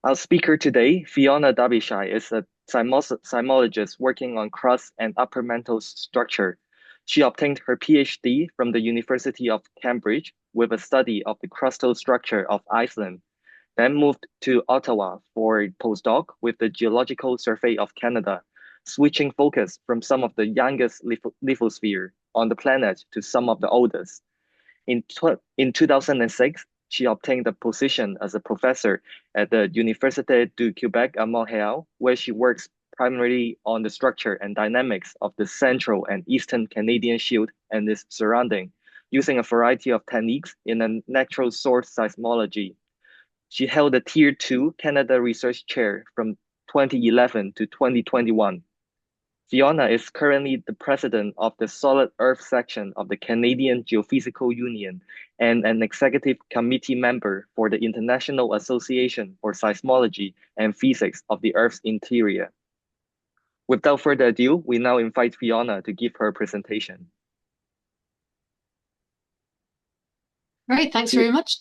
Our speaker today, Fiona Darbyshire, is a seismologist working on crust and upper mantle structure. She obtained her PhD from the University of Cambridge with a study of the crustal structure of Iceland, then moved to Ottawa for a postdoc with the Geological Survey of Canada, switching focus from some of the youngest lithosphere on the planet to some of the oldest. In 2006, she obtained a position as a professor at the Université du Québec à Montréal, where she works primarily on the structure and dynamics of the central and eastern Canadian Shield and its surrounding, using a variety of techniques in a natural source seismology. She held the Tier 2 Canada Research Chair from 2011 to 2021. Fiona is currently the president of the Solid Earth section of the Canadian Geophysical Union and an executive committee member for the International Association for Seismology and Physics of the Earth's Interior. Without further ado, we now invite Fiona to give her presentation. Great, thanks very much.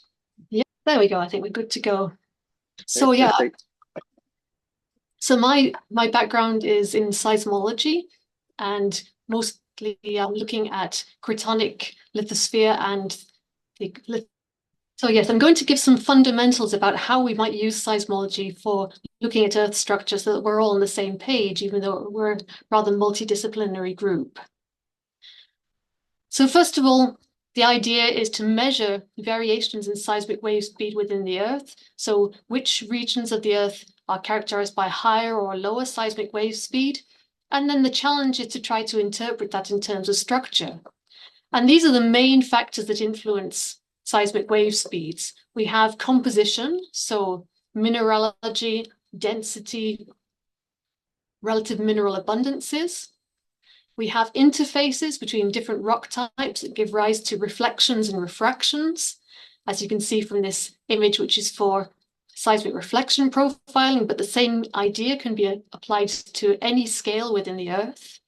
Yeah, there we go. I think we're good to go. So yeah, so my background is in seismology, and mostly I'm looking at cratonic lithosphere and so yes, I'm going to give some fundamentals about how we might use seismology for looking at Earth structure so that we're all on the same page, even though we're a rather multidisciplinary group. So first of all, the idea is to measure variations in seismic wave speed within the Earth. So which regions of the Earth are characterized by higher or lower seismic wave speed? And then the challenge is to try to interpret that in terms of structure. And these are the main factors that influence seismic wave speeds. We have composition, so mineralogy, density, relative mineral abundances. We have interfaces between different rock types that give rise to reflections and refractions, as you can see from this image, which is for seismic reflection profiling, but the same idea can be applied to any scale within the Earth.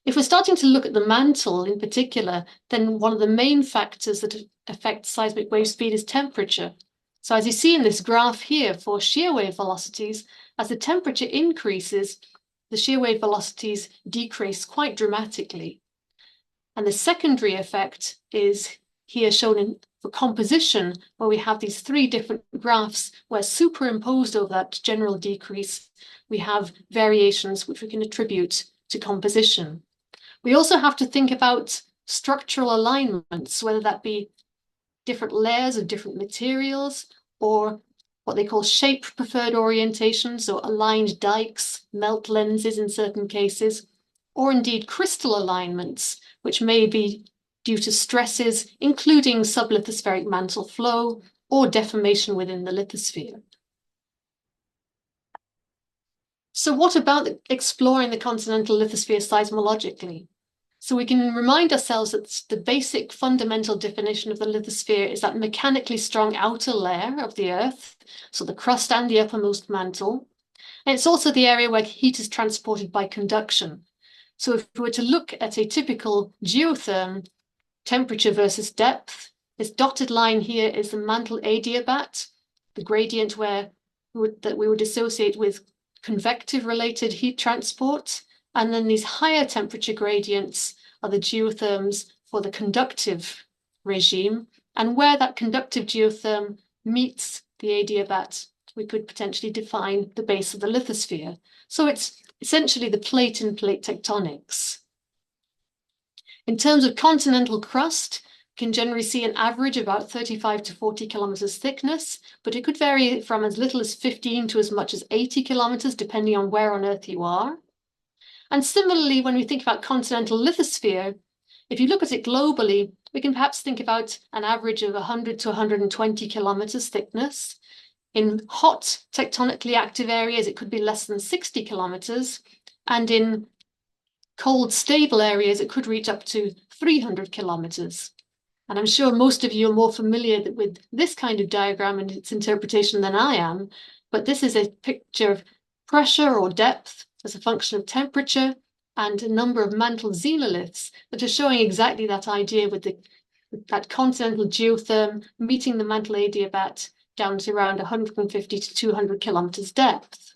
If we're starting to look at the mantle in particular, then one of the main factors that affect seismic wave speed is temperature. So as you see in this graph here for shear wave velocities, as the temperature increases, the shear wave velocities decrease quite dramatically. And the secondary effect is here shown for composition, where we have these three different graphs where superimposed over that general decrease, we have variations which we can attribute to composition. We also have to think about structural alignments, whether that be different layers of different materials or what they call shape-preferred orientation, so aligned dikes, melt lenses in certain cases, or indeed crystal alignments, which may be due to stresses, including sublithospheric mantle flow or deformation within the lithosphere. So what about exploring the continental lithosphere seismologically? So we can remind ourselves that the basic fundamental definition of the lithosphere is that mechanically strong outer layer of the Earth, so the crust and the uppermost mantle. And it's also the area where heat is transported by conduction. So if we were to look at a typical geotherm, temperature versus depth, this dotted line here is the mantle adiabat, the gradient that we would associate with convective-related heat transport. And then these higher temperature gradients are the geotherms for the conductive regime. And where that conductive geotherm meets the adiabat, we could potentially define the base of the lithosphere. So it's essentially the plate-in-plate tectonics. In terms of continental crust, you can generally see an average about 35 to 40 kilometers thickness, but it could vary from as little as 15 to as much as 80 kilometers, depending on where on Earth you are. And similarly, when we think about continental lithosphere, if you look at it globally, we can perhaps think about an average of 100 to 120 kilometers thickness. In hot tectonically active areas, it could be less than 60 kilometers. And in cold, stable areas, it could reach up to 300 kilometers. And I'm sure most of you are more familiar with this kind of diagram and its interpretation than I am, but this is a picture of pressure or depth as a function of temperature and a number of mantle xenoliths that are showing exactly that idea with that continental geotherm meeting the mantle adiabat down to around 150 to 200 kilometers depth.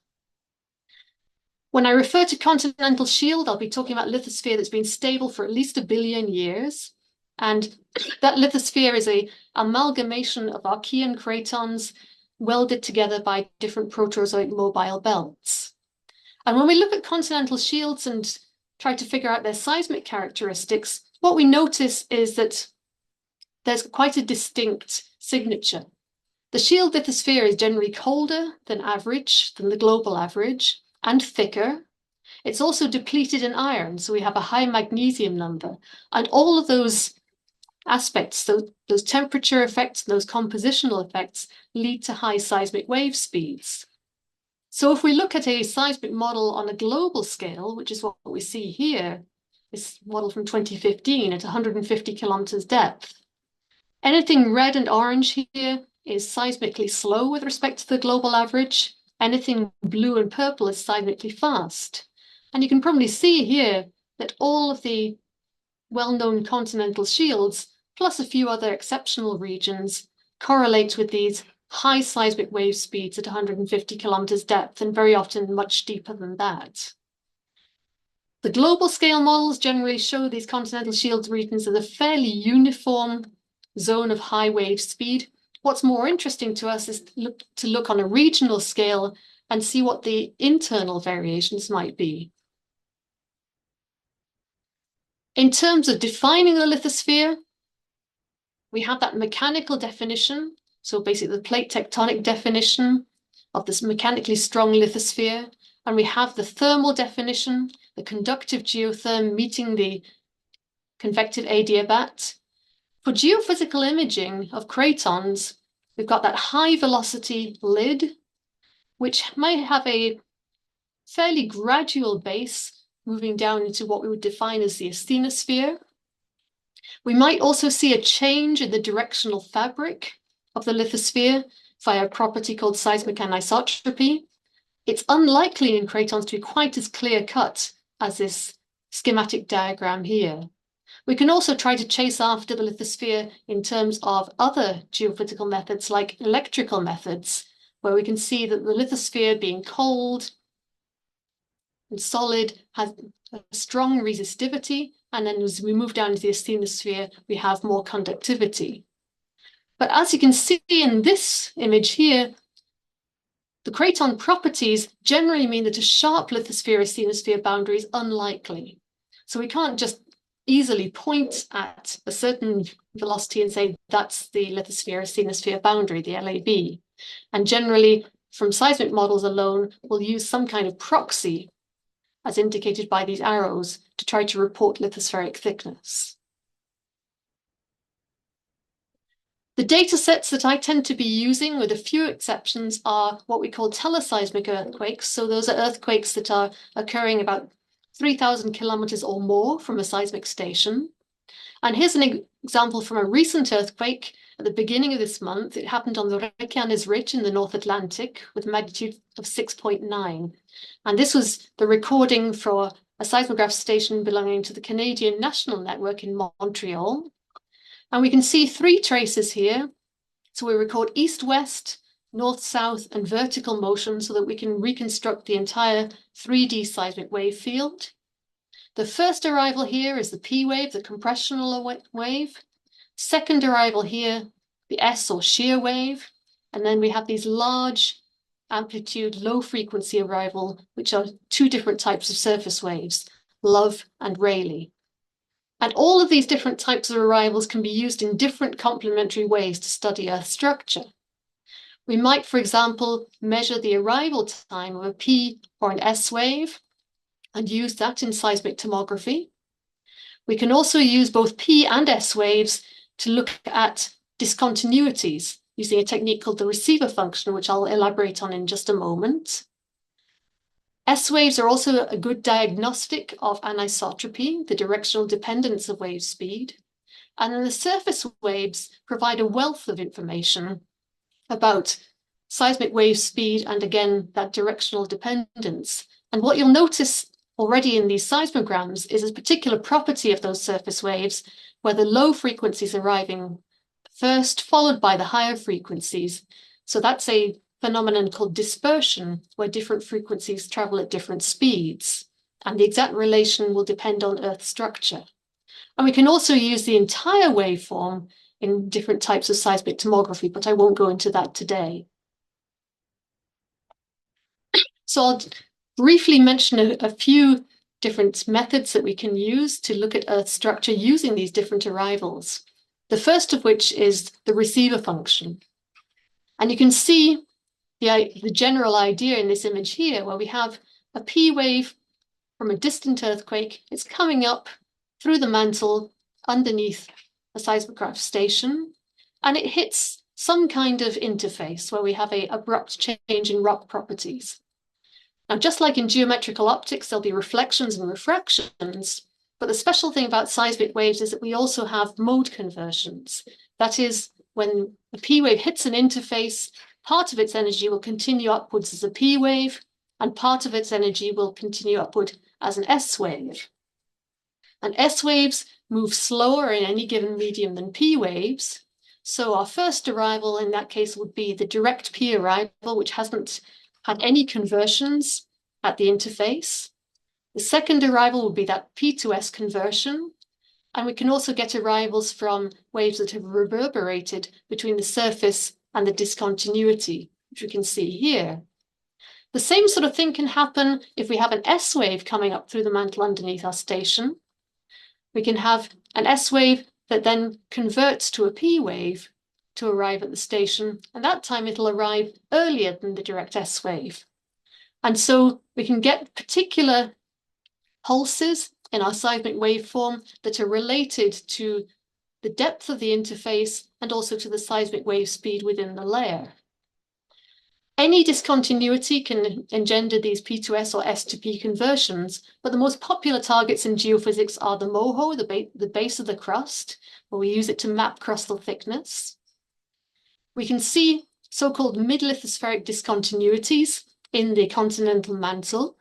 When I refer to continental shield, I'll be talking about lithosphere that's been stable for at least 1 billion years. And that lithosphere is an amalgamation of Archean cratons welded together by different Proterozoic mobile belts. And when we look at continental shields and try to figure out their seismic characteristics, what we notice is that there's quite a distinct signature. The shield lithosphere is generally colder than average, than the global average, and thicker. It's also depleted in iron, so we have a high magnesium number. And all of those aspects, those temperature effects, those compositional effects, lead to high seismic wave speeds. So if we look at a seismic model on a global scale, which is what we see here, this model from 2015 at 150 kilometers depth, anything red and orange here is seismically slow with respect to the global average. Anything blue and purple is seismically fast. And you can probably see here that all of the well-known continental shields, plus a few other exceptional regions, correlate with these high seismic wave speeds at 150 kilometers depth, and very often much deeper than that. The global scale models generally show these continental shields regions as a fairly uniform zone of high wave speed. What's more interesting to us is to look on a regional scale and see what the internal variations might be. In terms of defining the lithosphere, we have that mechanical definition. So basically the plate tectonic definition of this mechanically strong lithosphere. And we have the thermal definition, the conductive geotherm meeting the convective adiabat. For geophysical imaging of cratons, we've got that high velocity lid, which might have a fairly gradual base moving down into what we would define as the asthenosphere. We might also see a change in the directional fabric of the lithosphere via a property called seismic anisotropy. It's unlikely in cratons to be quite as clear-cut as this schematic diagram here. We can also try to chase after the lithosphere in terms of other geophysical methods like electrical methods, where we can see that the lithosphere being cold and solid has a strong resistivity, and then as we move down into the asthenosphere, we have more conductivity. But as you can see in this image here, the craton properties generally mean that a sharp lithosphere-asthenosphere boundary is unlikely. So we can't just easily point at a certain velocity and say that's the lithosphere-asthenosphere boundary, the LAB. And generally, from seismic models alone, we'll use some kind of proxy, as indicated by these arrows, to try to report lithospheric thickness. The data sets that I tend to be using, with a few exceptions, are what we call teleseismic earthquakes. So those are earthquakes that are occurring about 3,000 kilometers or more from a seismic station. And here's an example from a recent earthquake at the beginning of this month. It happened on the Reykjanes Ridge in the North Atlantic with a magnitude of 6.9. And this was the recording for a seismograph station belonging to the Canadian National Network in Montreal. And we can see 3 traces here. So we record east-west, north-south, and vertical motion so that we can reconstruct the entire 3D seismic wave field. The first arrival here is the P wave, the compressional wave. Second arrival here, the S or shear wave. And then we have these large amplitude, low frequency arrival, which are 2 different types of surface waves, Love and Rayleigh. And all of these different types of arrivals can be used in different complementary ways to study Earth structure. We might, for example, measure the arrival time of a P or an S wave and use that in seismic tomography. We can also use both P and S waves to look at discontinuities using a technique called the receiver function, which I'll elaborate on in just a moment. S waves are also a good diagnostic of anisotropy, the directional dependence of wave speed. And then the surface waves provide a wealth of information about seismic wave speed and, again, that directional dependence. And what you'll notice already in these seismograms is a particular property of those surface waves where the low frequencies arriving first, followed by the higher frequencies. So that's a phenomenon called dispersion, where different frequencies travel at different speeds. And the exact relation will depend on Earth structure. And we can also use the entire waveform in different types of seismic tomography, but I won't go into that today. So I'll briefly mention a few different methods that we can use to look at Earth structure using these different arrivals. The first of which is the receiver function. And you can see the general idea in this image here, where we have a P wave from a distant earthquake. It's coming up through the mantle underneath a seismograph station, and it hits some kind of interface where we have an abrupt change in rock properties. Now, just like in geometrical optics, there'll be reflections and refractions, but the special thing about seismic waves is that we also have mode conversions. That is, when a P wave hits an interface, part of its energy will continue upwards as a P wave, and part of its energy will continue upward as an S wave. And S waves move slower in any given medium than P waves. So our first arrival in that case would be the direct P arrival, which hasn't had any conversions at the interface. The second arrival would be that P to S conversion. And we can also get arrivals from waves that have reverberated between the surface and the discontinuity, which we can see here. The same sort of thing can happen if we have an S wave coming up through the mantle underneath our station. We can have an S wave that then converts to a P wave to arrive at the station, and that time it'll arrive earlier than the direct S wave. And so we can get particular pulses in our seismic waveform that are related to the depth of the interface and also to the seismic wave speed within the layer. Any discontinuity can engender these P to S or S to P conversions, but the most popular targets in geophysics are the MOHO, the base of the crust, where we use it to map crustal thickness. We can see so-called mid-lithospheric discontinuities in the continental mantle.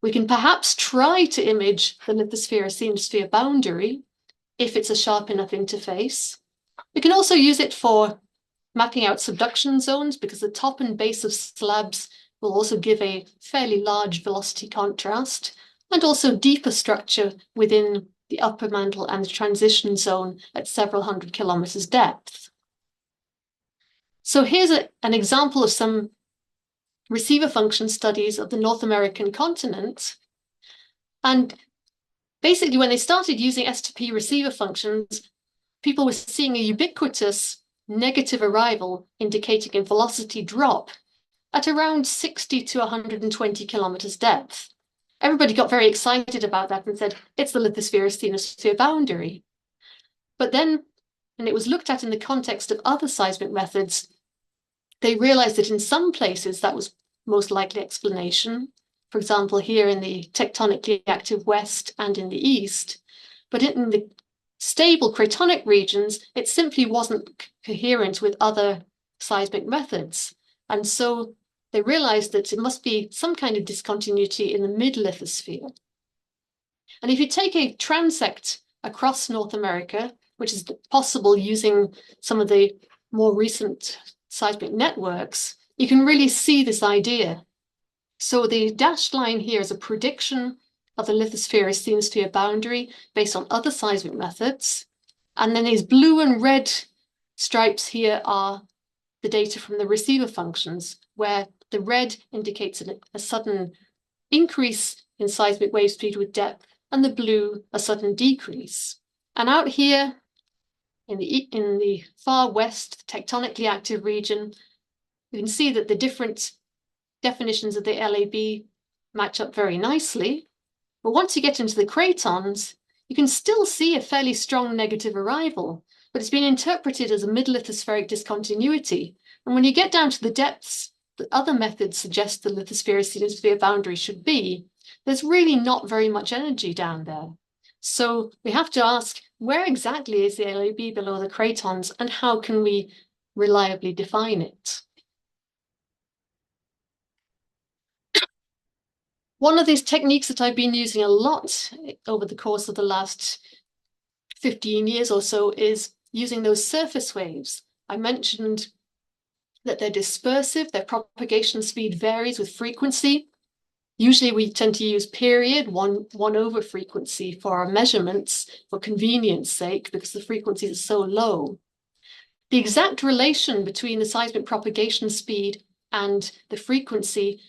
We can perhaps try to image the lithosphere-asthenosphere boundary if it's a sharp enough interface. We can also use it for mapping out subduction zones, because the top and base of slabs will also give a fairly large velocity contrast, and also deeper structure within the upper mantle and the transition zone at several hundred kilometers depth. So here's an example of some receiver function studies of the North American continent. And basically, when they started using S2P receiver functions, people were seeing a ubiquitous negative arrival indicating a velocity drop at around 60 to 120 kilometers depth. Everybody got very excited about that and said, it's the lithosphere-asthenosphere boundary. But then, when it was looked at in the context of other seismic methods, they realized that in some places that was most likely explanation. For example, here in the tectonically active west and in the east. But in the stable cratonic regions, it simply wasn't coherent with other seismic methods. And so they realized that it must be some kind of discontinuity in the mid-lithosphere. And if you take a transect across North America, which is possible using some of the more recent seismic networks, you can really see this idea. So the dashed line here is a prediction of the lithosphere-asthenosphere boundary based on other seismic methods. And then these blue and red stripes here are the data from the receiver functions, where the red indicates a sudden increase in seismic wave speed with depth, and the blue a sudden decrease. And out here in the far west, tectonically active region, you can see that the different definitions of the LAB match up very nicely. But once you get into the cratons, you can still see a fairly strong negative arrival, but it's been interpreted as a mid-lithospheric discontinuity. And when you get down to the depths that other methods suggest the lithosphere-asthenosphere boundary should be, there's really not very much energy down there. So we have to ask, where exactly is the LAB below the cratons, and how can we reliably define it? One of these techniques that I've been using a lot over the course of the last 15 years or so is using those surface waves. I mentioned that they're dispersive, their propagation speed varies with frequency. Usually we tend to use period, one over frequency for our measurements for convenience sake, because the frequencies are so low. The exact relation between the seismic propagation speed and the frequency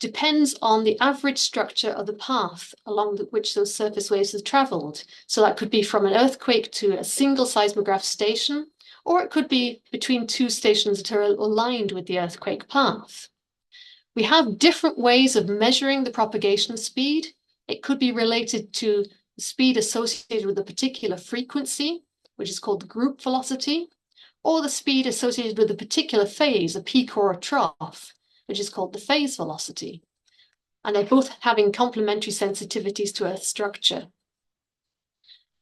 depends on the average structure of the path along which those surface waves have traveled. So that could be from an earthquake to a single seismograph station, or it could be between two stations that are aligned with the earthquake path. We have different ways of measuring the propagation speed. It could be related to the speed associated with a particular frequency, which is called the group velocity, or the speed associated with a particular phase, a peak or a trough, which is called the phase velocity. And they're both having complementary sensitivities to Earth structure.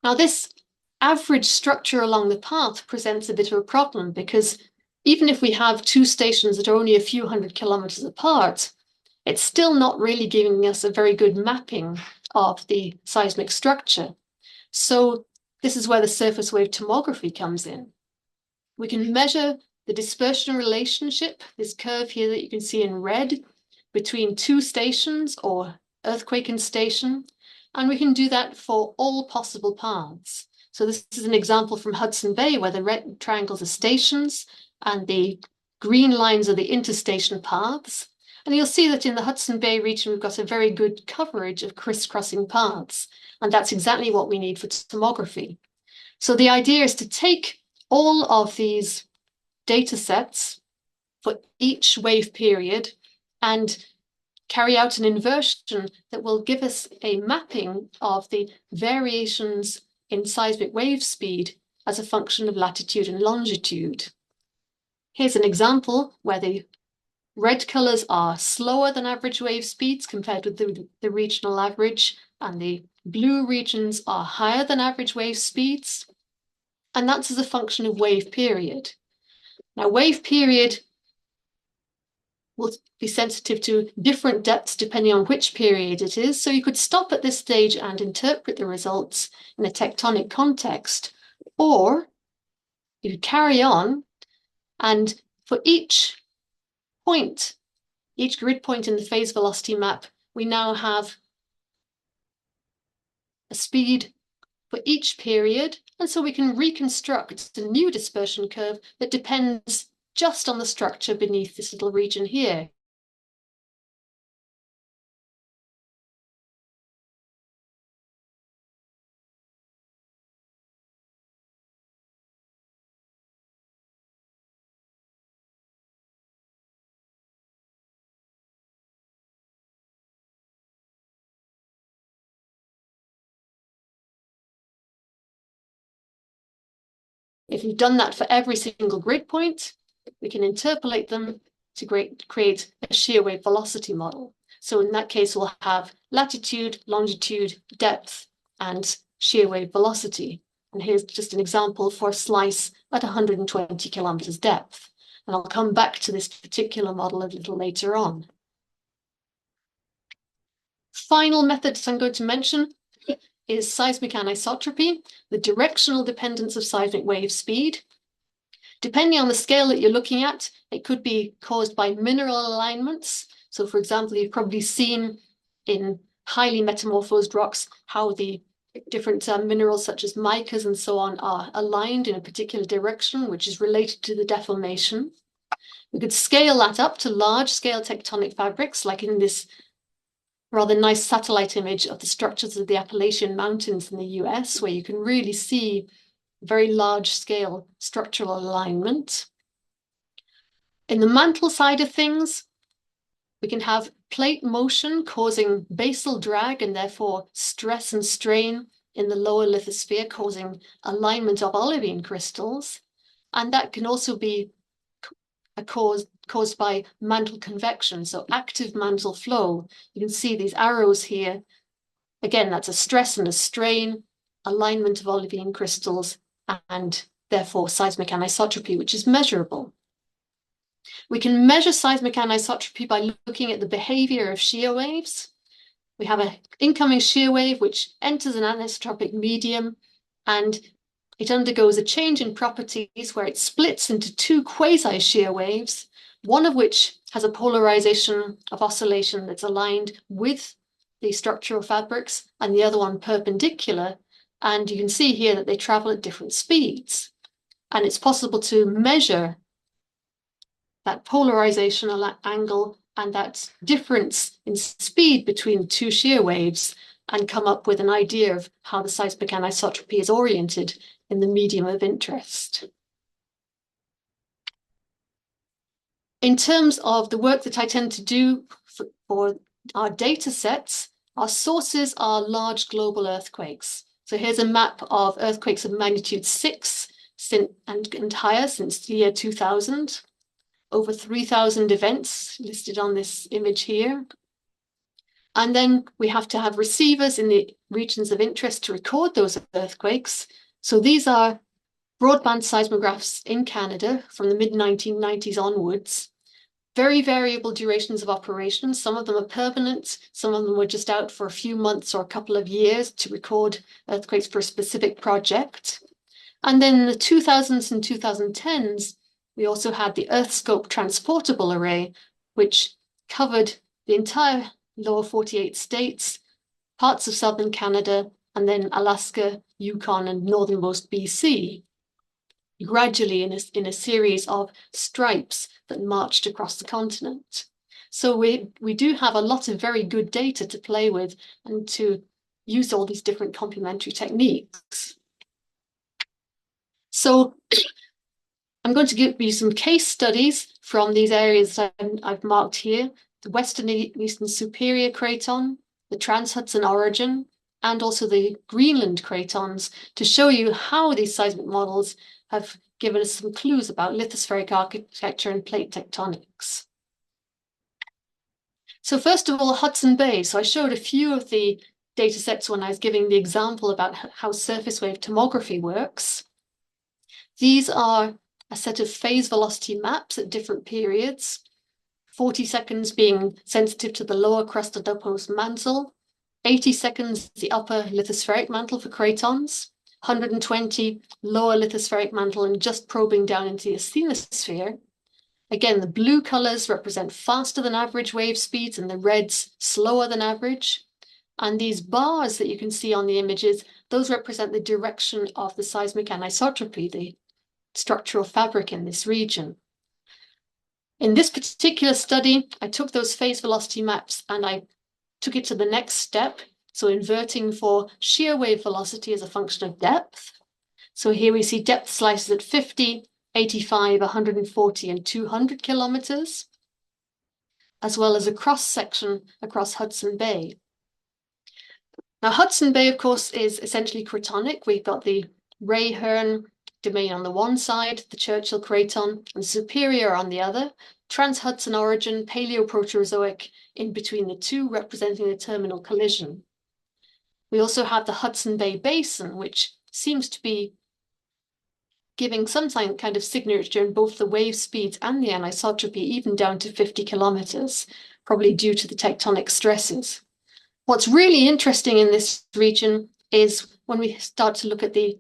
Now, this average structure along the path presents a bit of a problem, because even if we have two stations that are only a few hundred kilometers apart, it's still not really giving us a very good mapping of the seismic structure. So this is where the surface wave tomography comes in. We can measure the dispersion relationship, this curve here that you can see in red, between two stations or earthquake and station, and we can do that for all possible paths. So this is an example from Hudson Bay, where the red triangles are stations and the green lines are the interstation paths. And you'll see that in the Hudson Bay region, we've got a very good coverage of crisscrossing paths. And that's exactly what we need for tomography. So the idea is to take all of these data sets for each wave period and carry out an inversion that will give us a mapping of the variations in seismic wave speed as a function of latitude and longitude. Here's an example where the red colors are slower than average wave speeds compared with the regional average, and the blue regions are higher than average wave speeds. And that's as a function of wave period. Now, wave period will be sensitive to different depths depending on which period it is. So you could stop at this stage and interpret the results in a tectonic context, or you could carry on, and for each point, each grid point in the phase velocity map, we now have a speed for each period. And so we can reconstruct a new dispersion curve that depends just on the structure beneath this little region here. If we've done that for every single grid point, we can interpolate them to create a shear wave velocity model. So in that case, we'll have latitude, longitude, depth, and shear wave velocity. And here's just an example for a slice at 120 kilometers depth. And I'll come back to this particular model a little later on. Final method that I'm going to mention is seismic anisotropy, the directional dependence of seismic wave speed. Depending on the scale that you're looking at, it could be caused by mineral alignments. So for example, you've probably seen in highly metamorphosed rocks how the different minerals such as micas and so on are aligned in a particular direction, which is related to the deformation. We could scale that up to large scale tectonic fabrics, like in this rather nice satellite image of the structures of the Appalachian Mountains in the US, where you can really see very large scale structural alignment. In the mantle side of things, we can have plate motion causing basal drag and therefore stress and strain in the lower lithosphere, causing alignment of olivine crystals. And that can also be caused by mantle convection, so active mantle flow. You can see these arrows here. Again, that's a stress and a strain, alignment of olivine crystals, and therefore seismic anisotropy, which is measurable. We can measure seismic anisotropy by looking at the behavior of shear waves. We have an incoming shear wave which enters an anisotropic medium, and it undergoes a change in properties where it splits into two quasi-shear waves, one of which has a polarization of oscillation that's aligned with the structural fabrics, and the other one perpendicular. And you can see here that they travel at different speeds. And it's possible to measure that polarization angle and that difference in speed between two shear waves and come up with an idea of how the seismic anisotropy is oriented in the medium of interest. In terms of the work that I tend to do for our data sets, our sources are large global earthquakes. So here's a map of earthquakes of magnitude 6 and higher since the year 2000. Over 3,000 events listed on this image here. And then we have to have receivers in the regions of interest to record those earthquakes. So these are broadband seismographs in Canada from the mid-1990s onwards. Very variable durations of operation. Some of them are permanent. Some of them were just out for a few months or a couple of years to record earthquakes for a specific project. And then in the 2000s and 2010s, we also had the EarthScope transportable array, which covered the entire lower 48 states, parts of southern Canada, and then Alaska, Yukon, and northernmost BC, gradually in a series of stripes that marched across the continent. So we do have a lot of very good data to play with and to use all these different complementary techniques. So I'm going to give you some case studies from these areas that I've marked here: the Western Eastern Superior Craton, the Trans-Hudson Origin, and also the Greenland cratons, to show you how these seismic models have given us some clues about lithospheric architecture and plate tectonics. So first of all, Hudson Bay. So I showed a few of the data sets when I was giving the example about how surface wave tomography works. These are a set of phase velocity maps at different periods, 40 seconds being sensitive to the lower crust and uppermost mantle, 80 seconds the upper lithospheric mantle for cratons, 120 lower lithospheric mantle and just probing down into the asthenosphere. Again, the blue colors represent faster than average wave speeds and the reds slower than average. And these bars that you can see on the images, those represent the direction of the seismic anisotropy, the structural fabric in this region. In this particular study, I took those phase velocity maps and I took it to the next step. So inverting for shear wave velocity as a function of depth. So here we see depth slices at 50, 85, 140, and 200 kilometers, as well as a cross section across Hudson Bay. Now, Hudson Bay, of course, is essentially cratonic. We've got the Ray-Hearn domain on the one side, the Churchill Craton, and Superior on the other, Trans-Hudson Origin, Paleoproterozoic in between the two, representing the terminal collision. We also have the Hudson Bay Basin, which seems to be giving some kind of signature in both the wave speeds and the anisotropy, even down to 50 kilometers, probably due to the tectonic stresses. What's really interesting in this region is when we start to look at the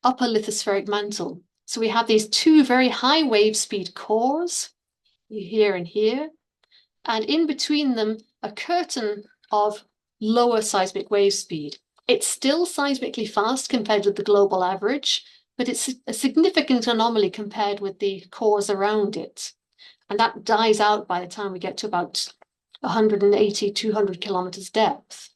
upper lithospheric mantle. So we have these two very high wave speed cores, here and here, and in between them, a curtain of lower seismic wave speed. It's still seismically fast compared with the global average, but it's a significant anomaly compared with the cores around it. And that dies out by the time we get to about 180, 200 kilometers depth.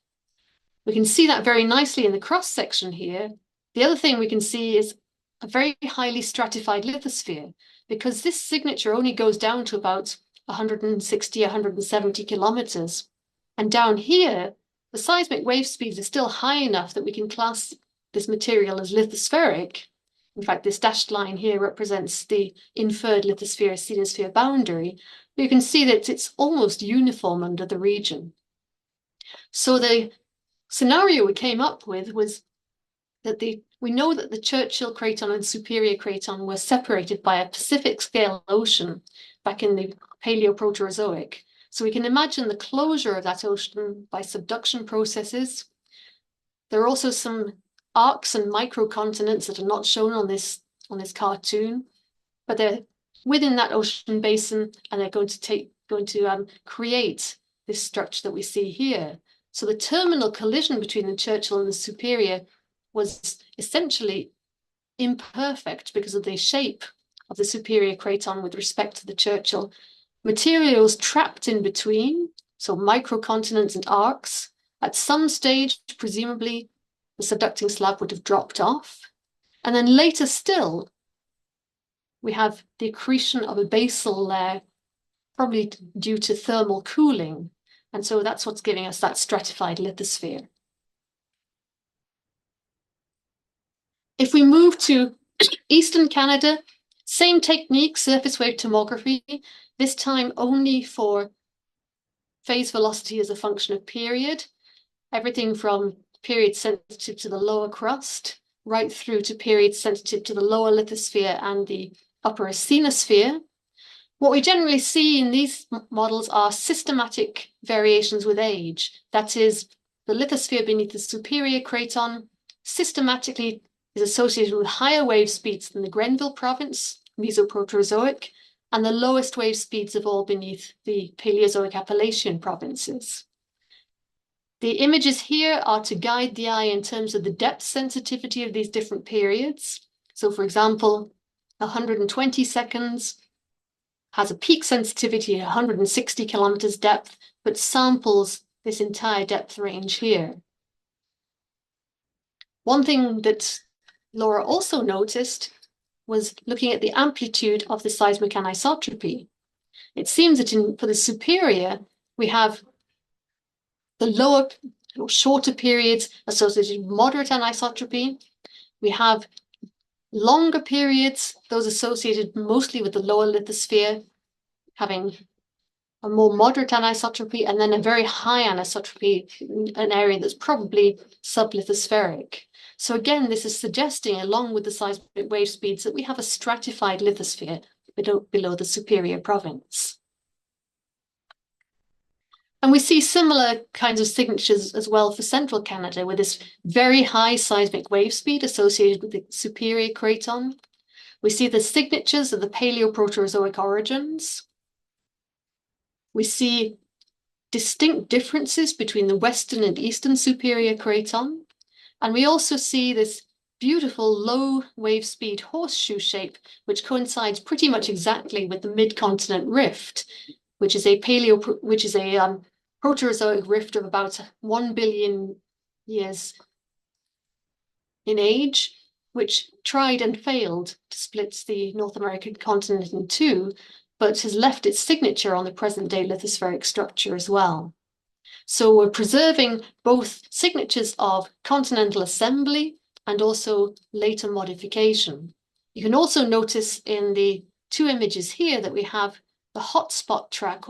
We can see that very nicely in the cross section here. The other thing we can see is a very highly stratified lithosphere, because this signature only goes down to about 160, 170 kilometers. And down here, the seismic wave speeds are still high enough that we can class this material as lithospheric. In fact, this dashed line here represents the inferred lithosphere-asthenosphere boundary. But you can see that it's almost uniform under the region. So the scenario we came up with was that we know that the Churchill Craton and Superior Craton were separated by a Pacific scale ocean back in the Paleoproterozoic. So we can imagine the closure of that ocean by subduction processes. There are also some arcs and microcontinents that are not shown on this cartoon, but they're within that ocean basin, and they're going to create this structure that we see here. So the terminal collision between the Churchill and the Superior was essentially imperfect because of the shape of the Superior craton with respect to the Churchill. Materials trapped in between, so microcontinents and arcs. At some stage, presumably, the subducting slab would have dropped off. And then later still, we have the accretion of a basal layer, probably due to thermal cooling. And so that's what's giving us that stratified lithosphere. If we move to Eastern Canada, same technique, surface wave tomography, this time only for phase velocity as a function of period, everything from period sensitive to the lower crust, right through to period sensitive to the lower lithosphere and the upper asthenosphere. What we generally see in these models are systematic variations with age. That is, the lithosphere beneath the superior craton systematically is associated with higher wave speeds than the Grenville province, Mesoproterozoic, and the lowest wave speeds of all beneath the Paleozoic Appalachian provinces. The images here are to guide the eye in terms of the depth sensitivity of these different periods. So for example, 120 seconds has a peak sensitivity at 160 kilometers depth, but samples this entire depth range here. One thing that Laura also noticed was looking at the amplitude of the seismic anisotropy. It seems that for the Superior, we have the lower or shorter periods associated with moderate anisotropy. We have longer periods, those associated mostly with the lower lithosphere, having a more moderate anisotropy, and then a very high anisotropy, an area that's probably sublithospheric. So again, this is suggesting, along with the seismic wave speeds, that we have a stratified lithosphere below the Superior province. And we see similar kinds of signatures as well for central Canada, with this very high seismic wave speed associated with the Superior craton. We see the signatures of the Paleoproterozoic origins. We see distinct differences between the western and eastern Superior craton. And we also see this beautiful low wave speed horseshoe shape, which coincides pretty much exactly with the mid-continent rift, which is a Proterozoic rift of about 1 billion years in age, which tried and failed to split the North American continent in two, but has left its signature on the present-day lithospheric structure as well. So we're preserving both signatures of continental assembly and also later modification. You can also notice in the two images here that we have the hotspot track,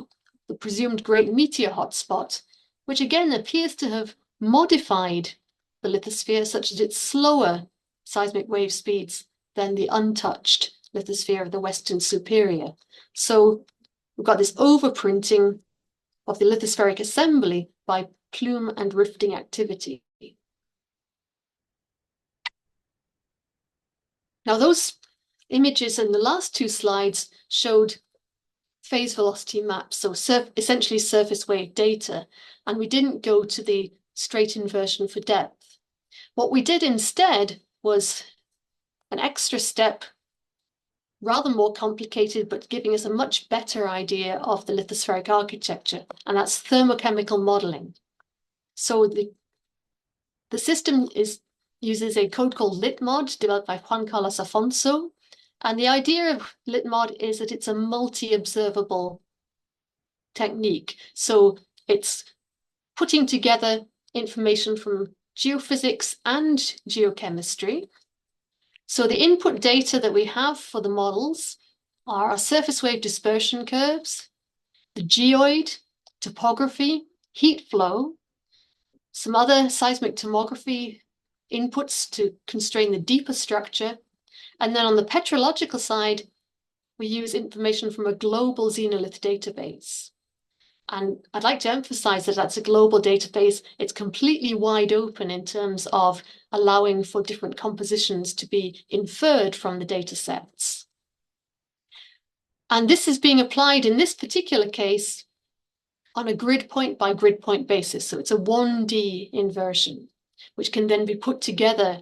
the presumed great meteor hotspot, which again appears to have modified the lithosphere such that it's slower seismic wave speeds than the untouched lithosphere of the Western Superior. So we've got this overprinting of the lithospheric assembly by plume and rifting activity. Now, those images in the last two slides showed phase velocity maps, so essentially surface wave data, and we didn't go to the straight inversion for depth. What we did instead was an extra step, rather more complicated, but giving us a much better idea of the lithospheric architecture, and that's thermochemical modeling. So the system uses a code called LitMod, developed by Juan Carlos Afonso. And the idea of LitMod is that it's a multi-observable technique. So it's putting together information from geophysics and geochemistry. So the input data that we have for the models are our surface wave dispersion curves, the geoid, topography, heat flow, some other seismic tomography inputs to constrain the deeper structure. And then on the petrological side, we use information from a global xenolith database. And I'd like to emphasize that that's a global database. It's completely wide open in terms of allowing for different compositions to be inferred from the data sets. And this is being applied in this particular case on a grid point by grid point basis. So it's a 1D inversion, which can then be put together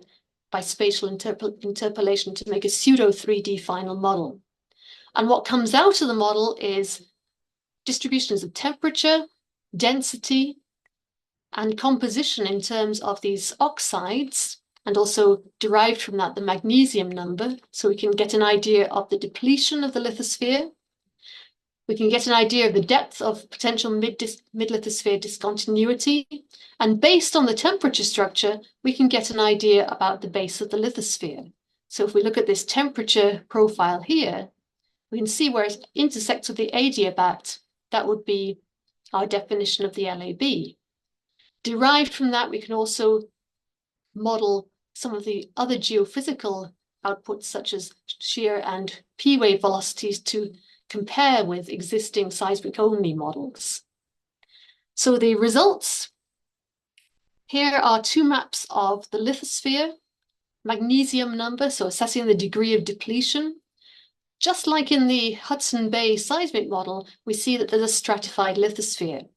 by spatial interpolation to make a pseudo 3D final model. And what comes out of the model is distributions of temperature, density, and composition in terms of these oxides, and also derived from that the magnesium number, so we can get an idea of the depletion of the lithosphere. We can get an idea of the depth of potential mid-lithosphere discontinuity, and based on the temperature structure, we can get an idea about the base of the lithosphere. So if we look at this temperature profile here, we can see where it intersects with the adiabat. That would be our definition of the LAB. Derived from that, we can also model some of the other geophysical outputs, such as shear and P-wave velocities, to compare with existing seismic-only models. So the results here are two maps of the lithosphere, magnesium number, so assessing the degree of depletion. Just like in the Hudson Bay seismic model, we see that there's a stratified lithosphere.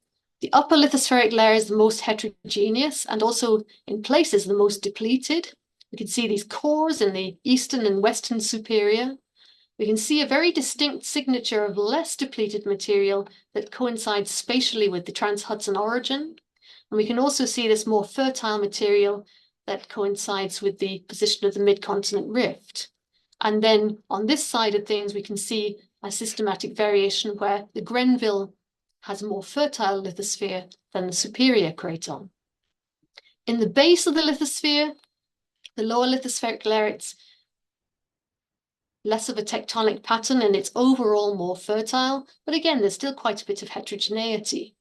The upper lithospheric layer is the most heterogeneous and also in places the most depleted. We can see these cores in the eastern and western superior. We can see a very distinct signature of less depleted material that coincides spatially with the trans-Hudson origin. And we can also see this more fertile material that coincides with the position of the mid-continent rift. And then on this side of things, we can see a systematic variation where the Grenville has a more fertile lithosphere than the superior craton. In the base of the lithosphere, the lower lithospheric layer, it's less of a tectonic pattern and it's overall more fertile. But again, there's still quite a bit of heterogeneity.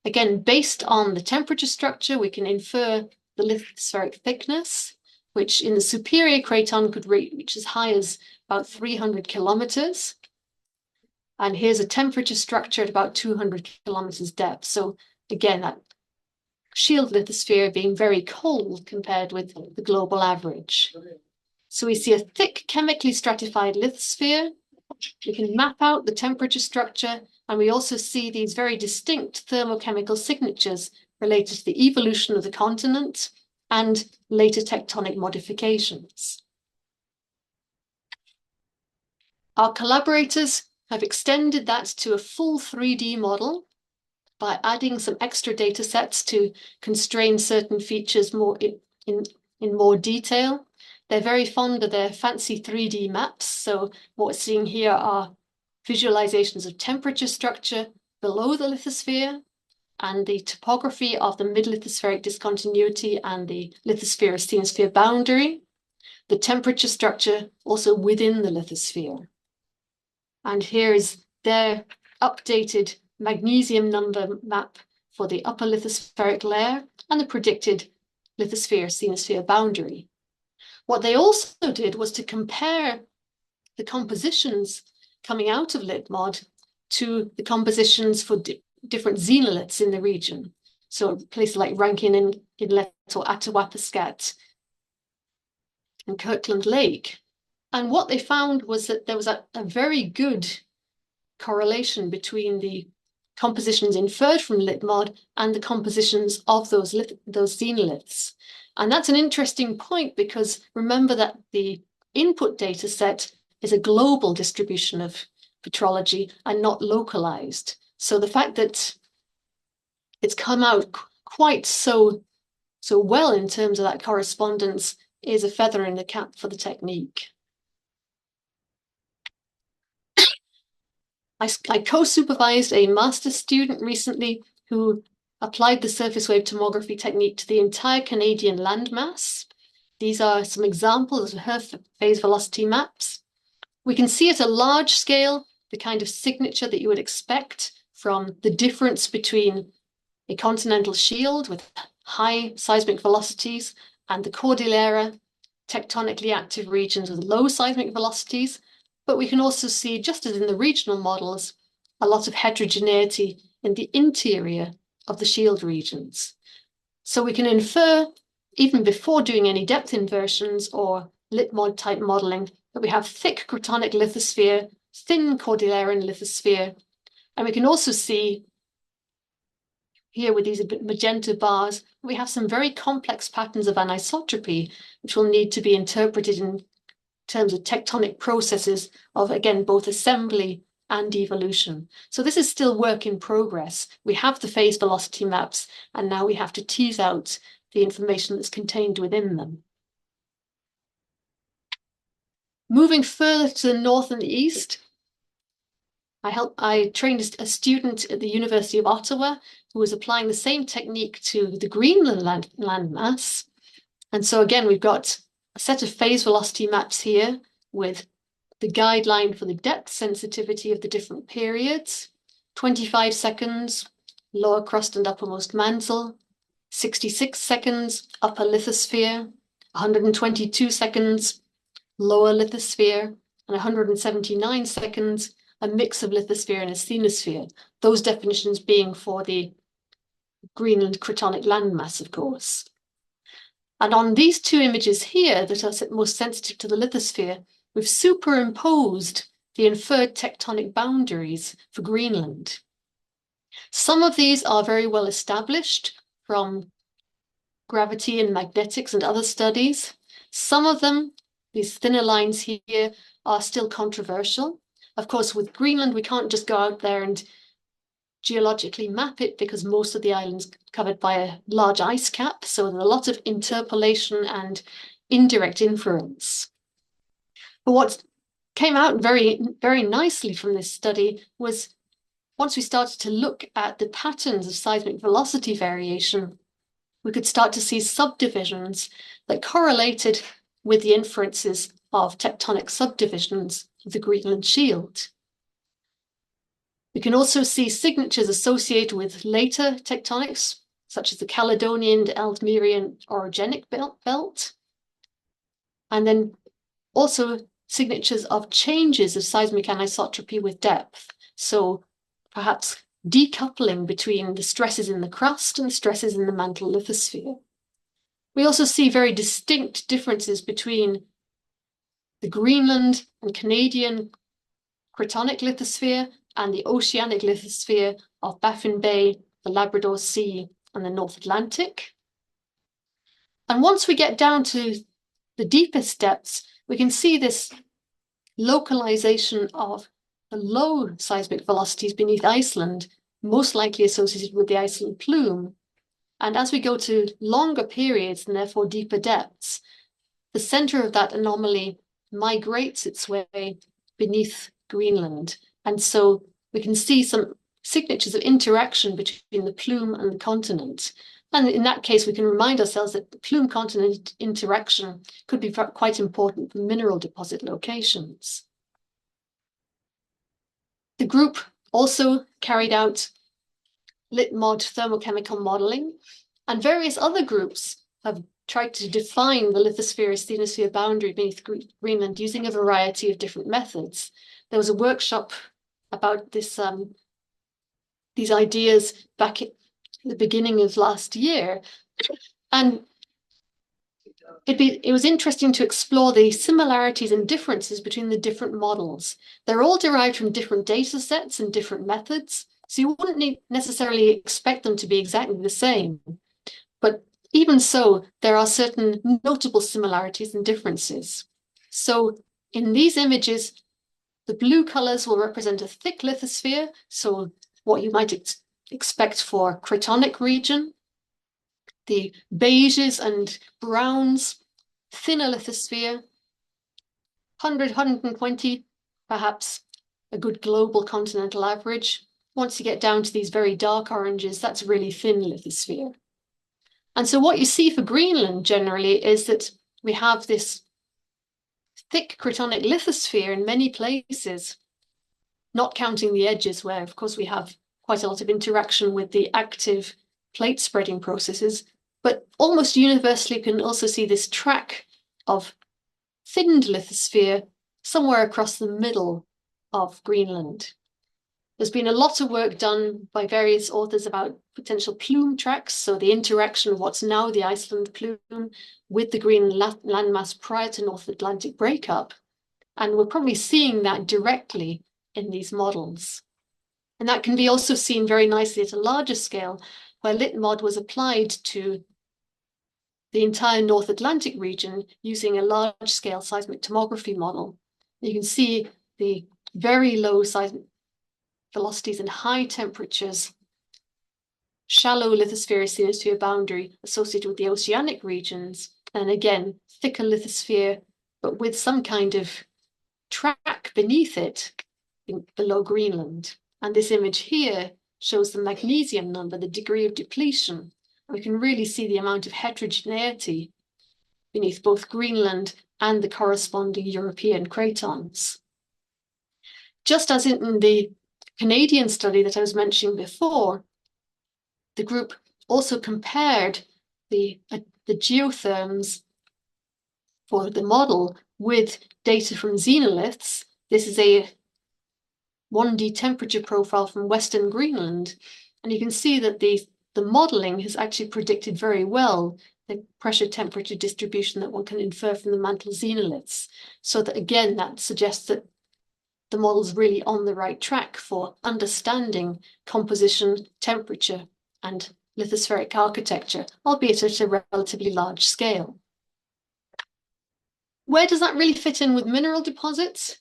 Again, based on the temperature structure, we can infer the lithospheric thickness, which in the superior craton could reach as high as about 300 kilometers. And here's a temperature structure at about 200 kilometers depth. So again, that shield lithosphere being very cold compared with the global average. So we see a thick chemically stratified lithosphere. We can map out the temperature structure, and we also see these very distinct thermochemical signatures related to the evolution of the continent and later tectonic modifications. Our collaborators have extended that to a full 3D model by adding some extra data sets to constrain certain features more in more detail. They're very fond of their fancy 3D maps. So what we're seeing here are visualizations of temperature structure below the lithosphere and the topography of the mid-lithospheric discontinuity and the lithosphere-asthenosphere boundary, the temperature structure also within the lithosphere. And here is their updated magnesium number map for the upper lithospheric layer and the predicted lithosphere-asthenosphere boundary. What they also did was to compare the compositions coming out of LitMod to the compositions for different xenoliths in the region. So places like Rankin Inlet or Atawapiskat and Kirkland Lake. And what they found was that there was a very good correlation between the compositions inferred from LitMod and the compositions of those xenoliths. And that's an interesting point because remember that the input data set is a global distribution of petrology and not localized. So the fact that it's come out quite so well in terms of that correspondence is a feather in the cap for the technique. I co-supervised a master's student recently who applied the surface wave tomography technique to the entire Canadian landmass. These are some examples of her phase velocity maps. We can see at a large scale the kind of signature that you would expect from the difference between a continental shield with high seismic velocities and the Cordillera, tectonically active regions with low seismic velocities. But we can also see, just as in the regional models, a lot of heterogeneity in the interior of the shield regions. So we can infer, even before doing any depth inversions or litmod type modeling, that we have thick cratonic lithosphere, thin cordilleran lithosphere, and we can also see here with these magenta bars, we have some very complex patterns of anisotropy, which will need to be interpreted in terms of tectonic processes of, again, both assembly and evolution. So this is still work in progress. We have the phase velocity maps, and now we have to tease out the information that's contained within them. Moving further to the north and the east, I trained a student at the University of Ottawa who was applying the same technique to the Greenland landmass. And so again, we've got a set of phase velocity maps here with the guideline for the depth sensitivity of the different periods, 25 seconds, lower crust and uppermost mantle, 66 seconds, upper lithosphere, 122 seconds, lower lithosphere, and 179 seconds, a mix of lithosphere and asthenosphere, those definitions being for the Greenland cratonic landmass, of course. And on these two images here that are most sensitive to the lithosphere, we've superimposed the inferred tectonic boundaries for Greenland. Some of these are very well established from gravity and magnetics and other studies. Some of them, these thinner lines here, are still controversial. Of course, with Greenland, we can't just go out there and geologically map it because most of the island's covered by a large ice cap. So there's a lot of interpolation and indirect inference. But what came out very, very nicely from this study was once we started to look at the patterns of seismic velocity variation, we could start to see subdivisions that correlated with the inferences of tectonic subdivisions of the Greenland shield. We can also see signatures associated with later tectonics, such as the Caledonian, Eldmerian orogenic belt, and then also signatures of changes of seismic anisotropy with depth. So perhaps decoupling between the stresses in the crust and stresses in the mantle lithosphere. We also see very distinct differences between the Greenland and Canadian cratonic lithosphere and the oceanic lithosphere of Baffin Bay, the Labrador Sea, and the North Atlantic. And once we get down to the deepest depths, we can see this localization of the low seismic velocities beneath Iceland, most likely associated with the Iceland plume. And as we go to longer periods and therefore deeper depths, the center of that anomaly migrates its way beneath Greenland. And so we can see some signatures of interaction between the plume and the continent. And in that case, we can remind ourselves that the plume-continent interaction could be quite important for mineral deposit locations. The group also carried out litmod thermochemical modeling, and various other groups have tried to define the lithosphere-asthenosphere boundary beneath Greenland using a variety of different methods. There was a workshop about this, these ideas back at the beginning of last year, and it was interesting to explore the similarities and differences between the different models. They're all derived from different data sets and different methods, so you wouldn't necessarily expect them to be exactly the same. But even so, there are certain notable similarities and differences. So in these images, the blue colors will represent a thick lithosphere, so what you might expect for cratonic region. The beiges and browns, thinner lithosphere, 100, 120, perhaps a good global continental average. Once you get down to these very dark oranges, that's really thin lithosphere. And so what you see for Greenland generally is that we have this thick cratonic lithosphere in many places, not counting the edges where, of course, we have quite a lot of interaction with the active plate spreading processes, but almost universally you can also see this track of thinned lithosphere somewhere across the middle of Greenland. There's been a lot of work done by various authors about potential plume tracks, so the interaction of what's now the Iceland plume with the Greenland landmass prior to North Atlantic breakup. And we're probably seeing that directly in these models. And that can be also seen very nicely at a larger scale, where LitMod was applied to the entire North Atlantic region using a large-scale seismic tomography model. You can see the very low seismic velocities and high temperatures, shallow lithosphere boundary associated with the oceanic regions, and again, thicker lithosphere, but with some kind of track beneath it below Greenland. And this image here shows the magnesium number, the degree of depletion. We can really see the amount of heterogeneity beneath both Greenland and the corresponding European cratons. Just as in the Canadian study that I was mentioning before, the group also compared the geotherms for the model with data from xenoliths. This is a 1D temperature profile from Western Greenland, and you can see that the modeling has actually predicted very well the pressure temperature distribution that one can infer from the mantle xenoliths. So that again, that suggests that the model's really on the right track for understanding composition, temperature, and lithospheric architecture, albeit at a relatively large scale. Where does that really fit in with mineral deposits?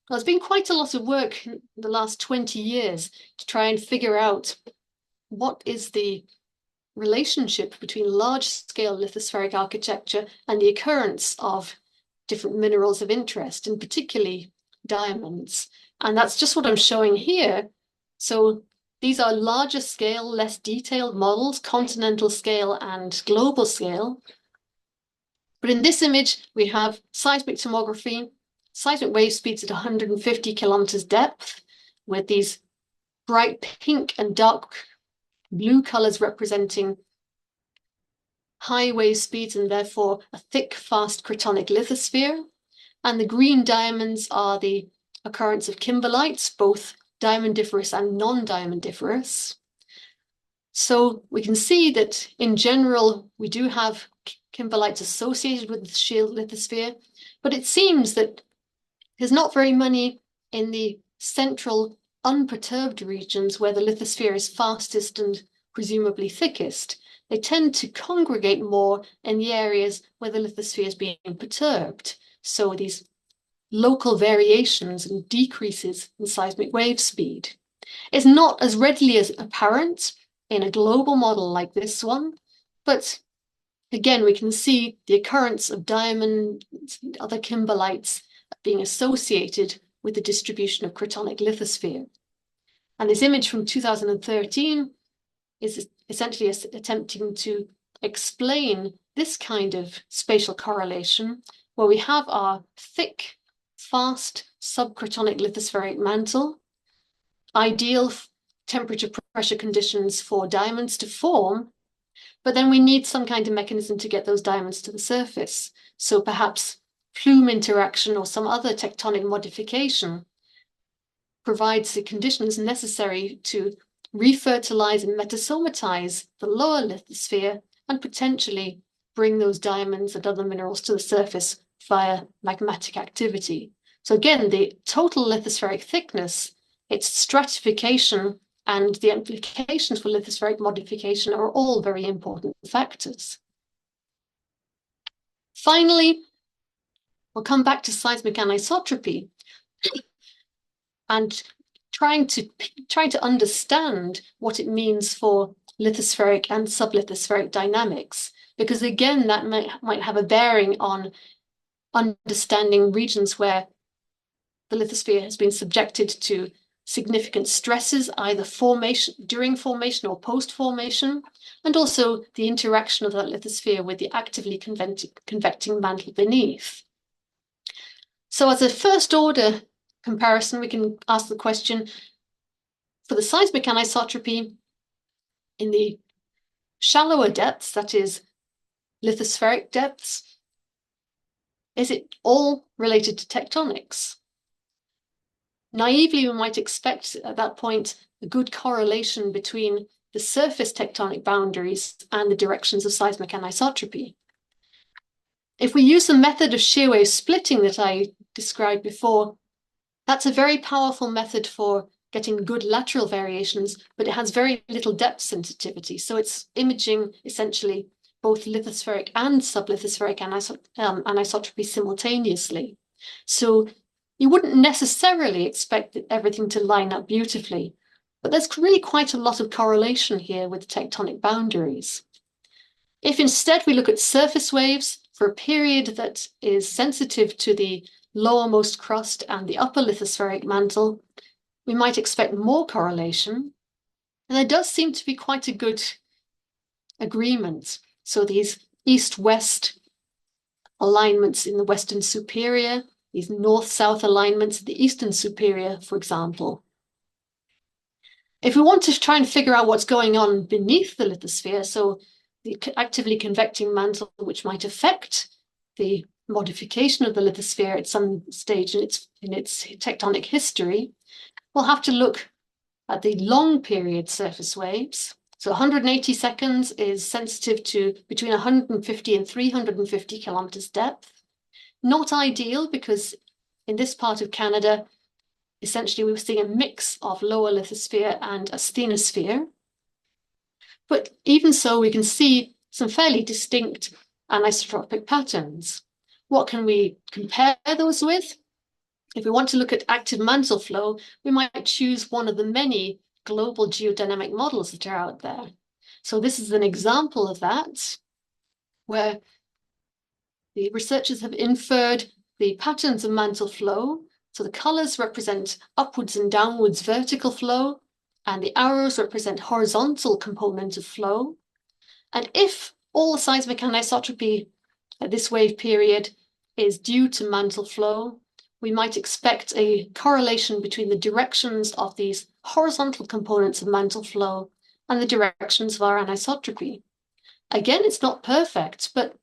Well, there's been quite a lot of work in the last 20 years to try and figure out what is the relationship between large-scale lithospheric architecture and the occurrence of different minerals of interest, and particularly diamonds. And that's just what I'm showing here. So these are larger scale, less detailed models, continental scale and global scale. But in this image, we have seismic tomography, seismic wave speeds at 150 kilometers depth, with these bright pink and dark blue colors representing high wave speeds and therefore a thick, fast cratonic lithosphere. And the green diamonds are the occurrence of kimberlites, both diamondiferous and non-diamondiferous. So we can see that in general, we do have kimberlites associated with the shear lithosphere, but it seems that there's not very many in the central unperturbed regions where the lithosphere is fastest and presumably thickest. They tend to congregate more in the areas where the lithosphere is being perturbed. So these local variations and decreases in seismic wave speed is not as readily as apparent in a global model like this one, but again, we can see the occurrence of diamonds and other kimberlites being associated with the distribution of cratonic lithosphere. And this image from 2013 is essentially attempting to explain this kind of spatial correlation, where we have our thick, fast subcratonic lithospheric mantle, ideal temperature pressure conditions for diamonds to form, but then we need some kind of mechanism to get those diamonds to the surface. So perhaps plume interaction or some other tectonic modification provides the conditions necessary to refertilize and metasomatize the lower lithosphere and potentially bring those diamonds and other minerals to the surface via magmatic activity. So again, the total lithospheric thickness, its stratification, and the implications for lithospheric modification are all very important factors. Finally, we'll come back to seismic anisotropy and trying to understand what it means for lithospheric and sublithospheric dynamics, because again, that might have a bearing on understanding regions where the lithosphere has been subjected to significant stresses, either during formation or post-formation, and also the interaction of that lithosphere with the actively convecting mantle beneath. So as a first order comparison, we can ask the question, for the seismic anisotropy in the shallower depths, that is lithospheric depths, is it all related to tectonics? Naively, we might expect at that point a good correlation between the surface tectonic boundaries and the directions of seismic anisotropy. If we use the method of shear wave splitting that I described before, that's a very powerful method for getting good lateral variations, but it has very little depth sensitivity. So it's imaging essentially both lithospheric and sublithospheric anisotropy simultaneously. So you wouldn't necessarily expect everything to line up beautifully, but there's really quite a lot of correlation here with tectonic boundaries. If instead we look at surface waves for a period that is sensitive to the lowermost crust and the upper lithospheric mantle, we might expect more correlation. And there does seem to be quite a good agreement. So these east-west alignments in the western superior, these north-south alignments in the eastern superior, for example. If we want to try and figure out what's going on beneath the lithosphere, so the actively convecting mantle, which might affect the modification of the lithosphere at some stage in its tectonic history, we'll have to look at the long period surface waves. So 180 seconds is sensitive to between 150 and 350 kilometers depth. Not ideal because in this part of Canada, essentially we were seeing a mix of lower lithosphere and asthenosphere. But even so, we can see some fairly distinct anisotropic patterns. What can we compare those with? If we want to look at active mantle flow, we might choose one of the many global geodynamic models that are out there. So this is an example of that, where the researchers have inferred the patterns of mantle flow. So the colors represent upwards and downwards vertical flow, and the arrows represent horizontal component of flow. And if all seismic anisotropy at this wave period is due to mantle flow, we might expect a correlation between the directions of these horizontal components of mantle flow and the directions of our anisotropy. Again, it's not perfect, but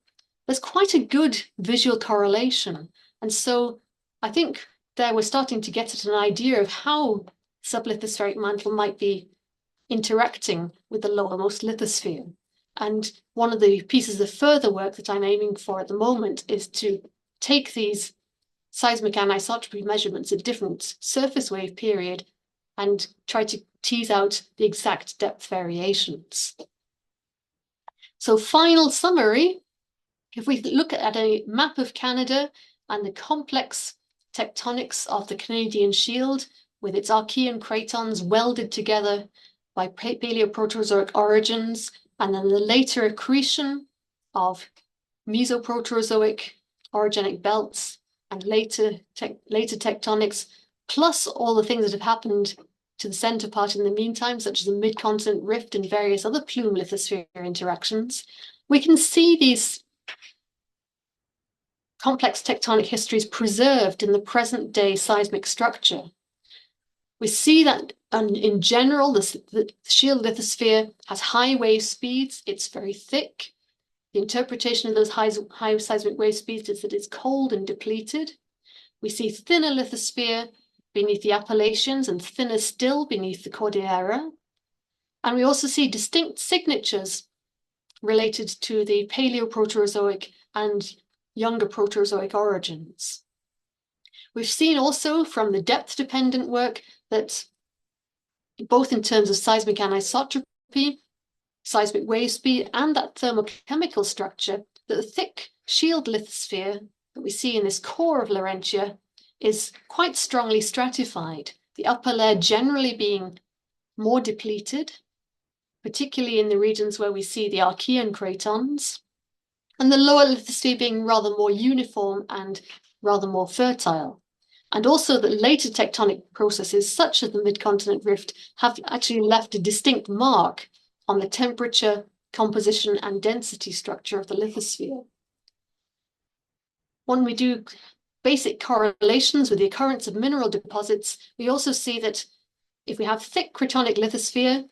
there's quite a good visual correlation. And so I think there we're starting to get at an idea of how sublithospheric mantle might be interacting with the lowermost lithosphere. And one of the pieces of further work that I'm aiming for at the moment is to take these seismic anisotropy measurements at different surface wave period and try to tease out the exact depth variations. So final summary, if we look at a map of Canada and the complex tectonics of the Canadian Shield with its Archean cratons welded together by Paleoproterozoic origins, and then the later accretion of Mesoproterozoic orogenic belts and later tectonics, plus all the things that have happened to the center part in the meantime, such as the mid-continent rift and various other plume-lithosphere interactions, we can see these complex tectonic histories preserved in the present-day seismic structure. We see that in general, the shield lithosphere has high wave speeds. It's very thick. The interpretation of those high seismic wave speeds is that it's cold and depleted. We see thinner lithosphere beneath the Appalachians and thinner still beneath the Cordillera. And we also see distinct signatures related to the Paleoproterozoic and younger Proterozoic origins. We've seen also from the depth-dependent work that both in terms of seismic anisotropy, seismic wave speed, and that thermochemical structure, that the thick shield lithosphere that we see in this core of Laurentia is quite strongly stratified, the upper layer generally being more depleted, particularly in the regions where we see the Archean cratons, and the lower lithosphere being rather more uniform and rather more fertile. And also that later tectonic processes, such as the mid-continent rift, have actually left a distinct mark on the temperature, composition, and density structure of the lithosphere. When we do basic correlations with the occurrence of mineral deposits, we also see that if we have thick cratonic lithosphere,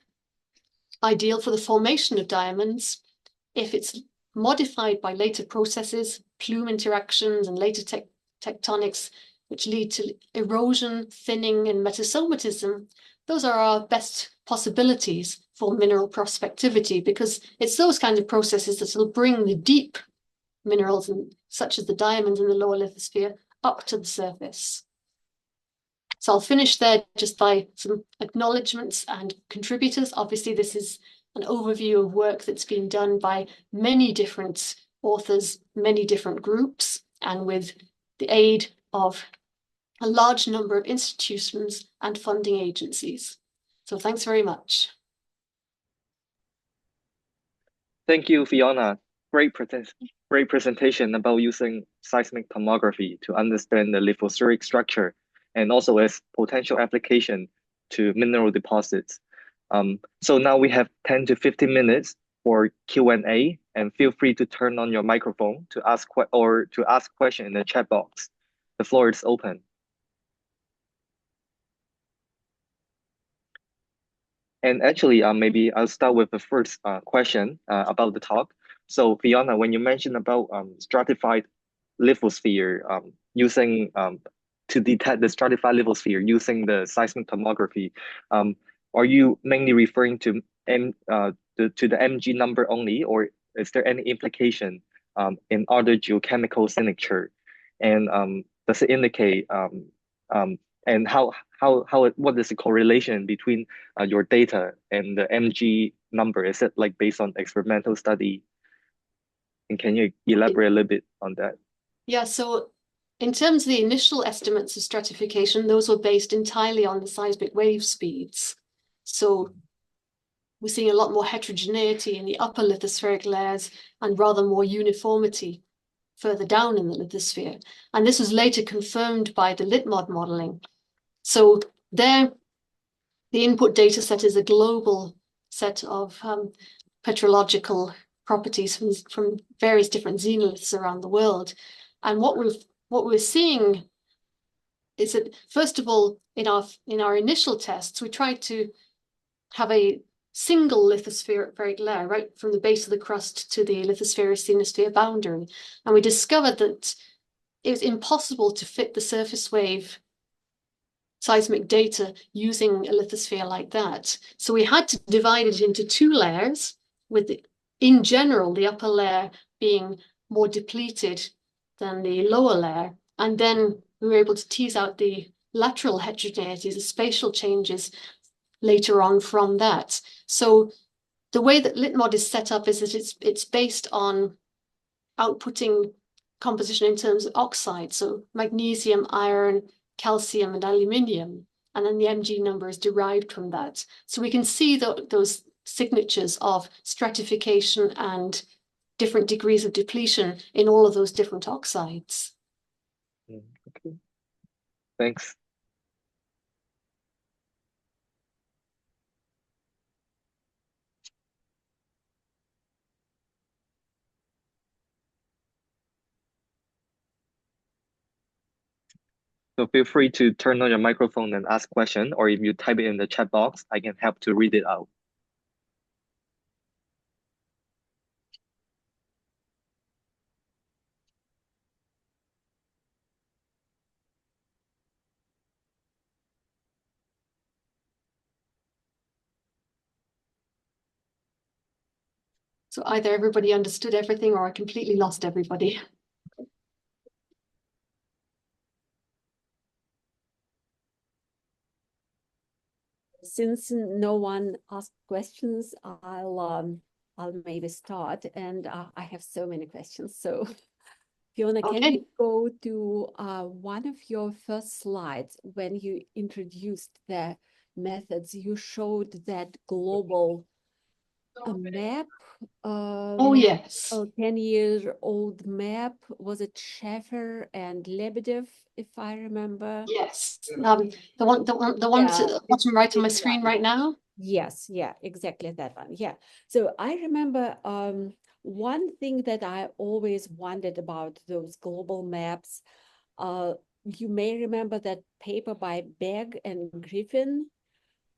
ideal for the formation of diamonds, if it's modified by later processes, plume interactions and later tectonics, which lead to erosion, thinning, and metasomatism, those are our best possibilities for mineral prospectivity, because it's those kind of processes that will bring the deep minerals, such as the diamonds in the lower lithosphere, up to the surface. So I'll finish there just by some acknowledgements and contributors. Obviously, this is an overview of work that's been done by many different authors, many different groups, and with the aid of a large number of institutions and funding agencies. So thanks very much. Thank you, Fiona. Great presentation about using seismic tomography to understand the lithospheric structure and also its potential application to mineral deposits. So now we have 10 to 15 minutes for Q&A, and feel free to turn on your microphone to ask question in the chat box. The floor is open. And actually, maybe I'll start with the first question about the talk. So Fiona, when you mentioned about stratified lithosphere using to detect the stratified lithosphere using the seismic tomography, are you mainly referring to the Mg number only, or is there any implication in other geochemical signature? And does it indicate and what is the correlation between your data and the Mg number? Is it like based on experimental study? And can you elaborate a little bit on that? Yeah, so in terms of the initial estimates of stratification, those were based entirely on the seismic wave speeds. So we're seeing a lot more heterogeneity in the upper lithospheric layers and rather more uniformity further down in the lithosphere. And this was later confirmed by the LitMod modeling. So there, the input data set is a global set of petrological properties from various different xenoliths around the world. And what we're seeing is that, first of all, in our initial tests, we tried to have a single lithospheric layer right from the base of the crust to the lithospheric-xenosphere boundary. And we discovered that it was impossible to fit the surface wave seismic data using a lithosphere like that. So we had to divide it into two layers, with in general, the upper layer being more depleted than the lower layer. And then we were able to tease out the lateral heterogeneities, the spatial changes later on from that. So the way that LitMod is set up is that it's based on outputting composition in terms of oxides, so magnesium, iron, calcium, and aluminium, and then the Mg number is derived from that. So we can see those signatures of stratification and different degrees of depletion in all of those different oxides. Okay, thanks. So feel free to turn on your microphone and ask question, or if you type it in the chat box, I can help to read it out. So either everybody understood everything or I completely lost everybody. Since no one asked questions, I'll maybe start, and I have so many questions. So, Fiona, Okay. can you go to one of your first slides when you introduced the methods? You showed that global map. Oh, yes. A 10-year-old map. Was it Schäfer and Lebedev, if I remember? Yes. The one that's at the bottom right of my screen right now. Yes, yeah, exactly that one. Yeah. So I remember one thing that I always wondered about those global maps. You may remember that paper by Begg and Griffin,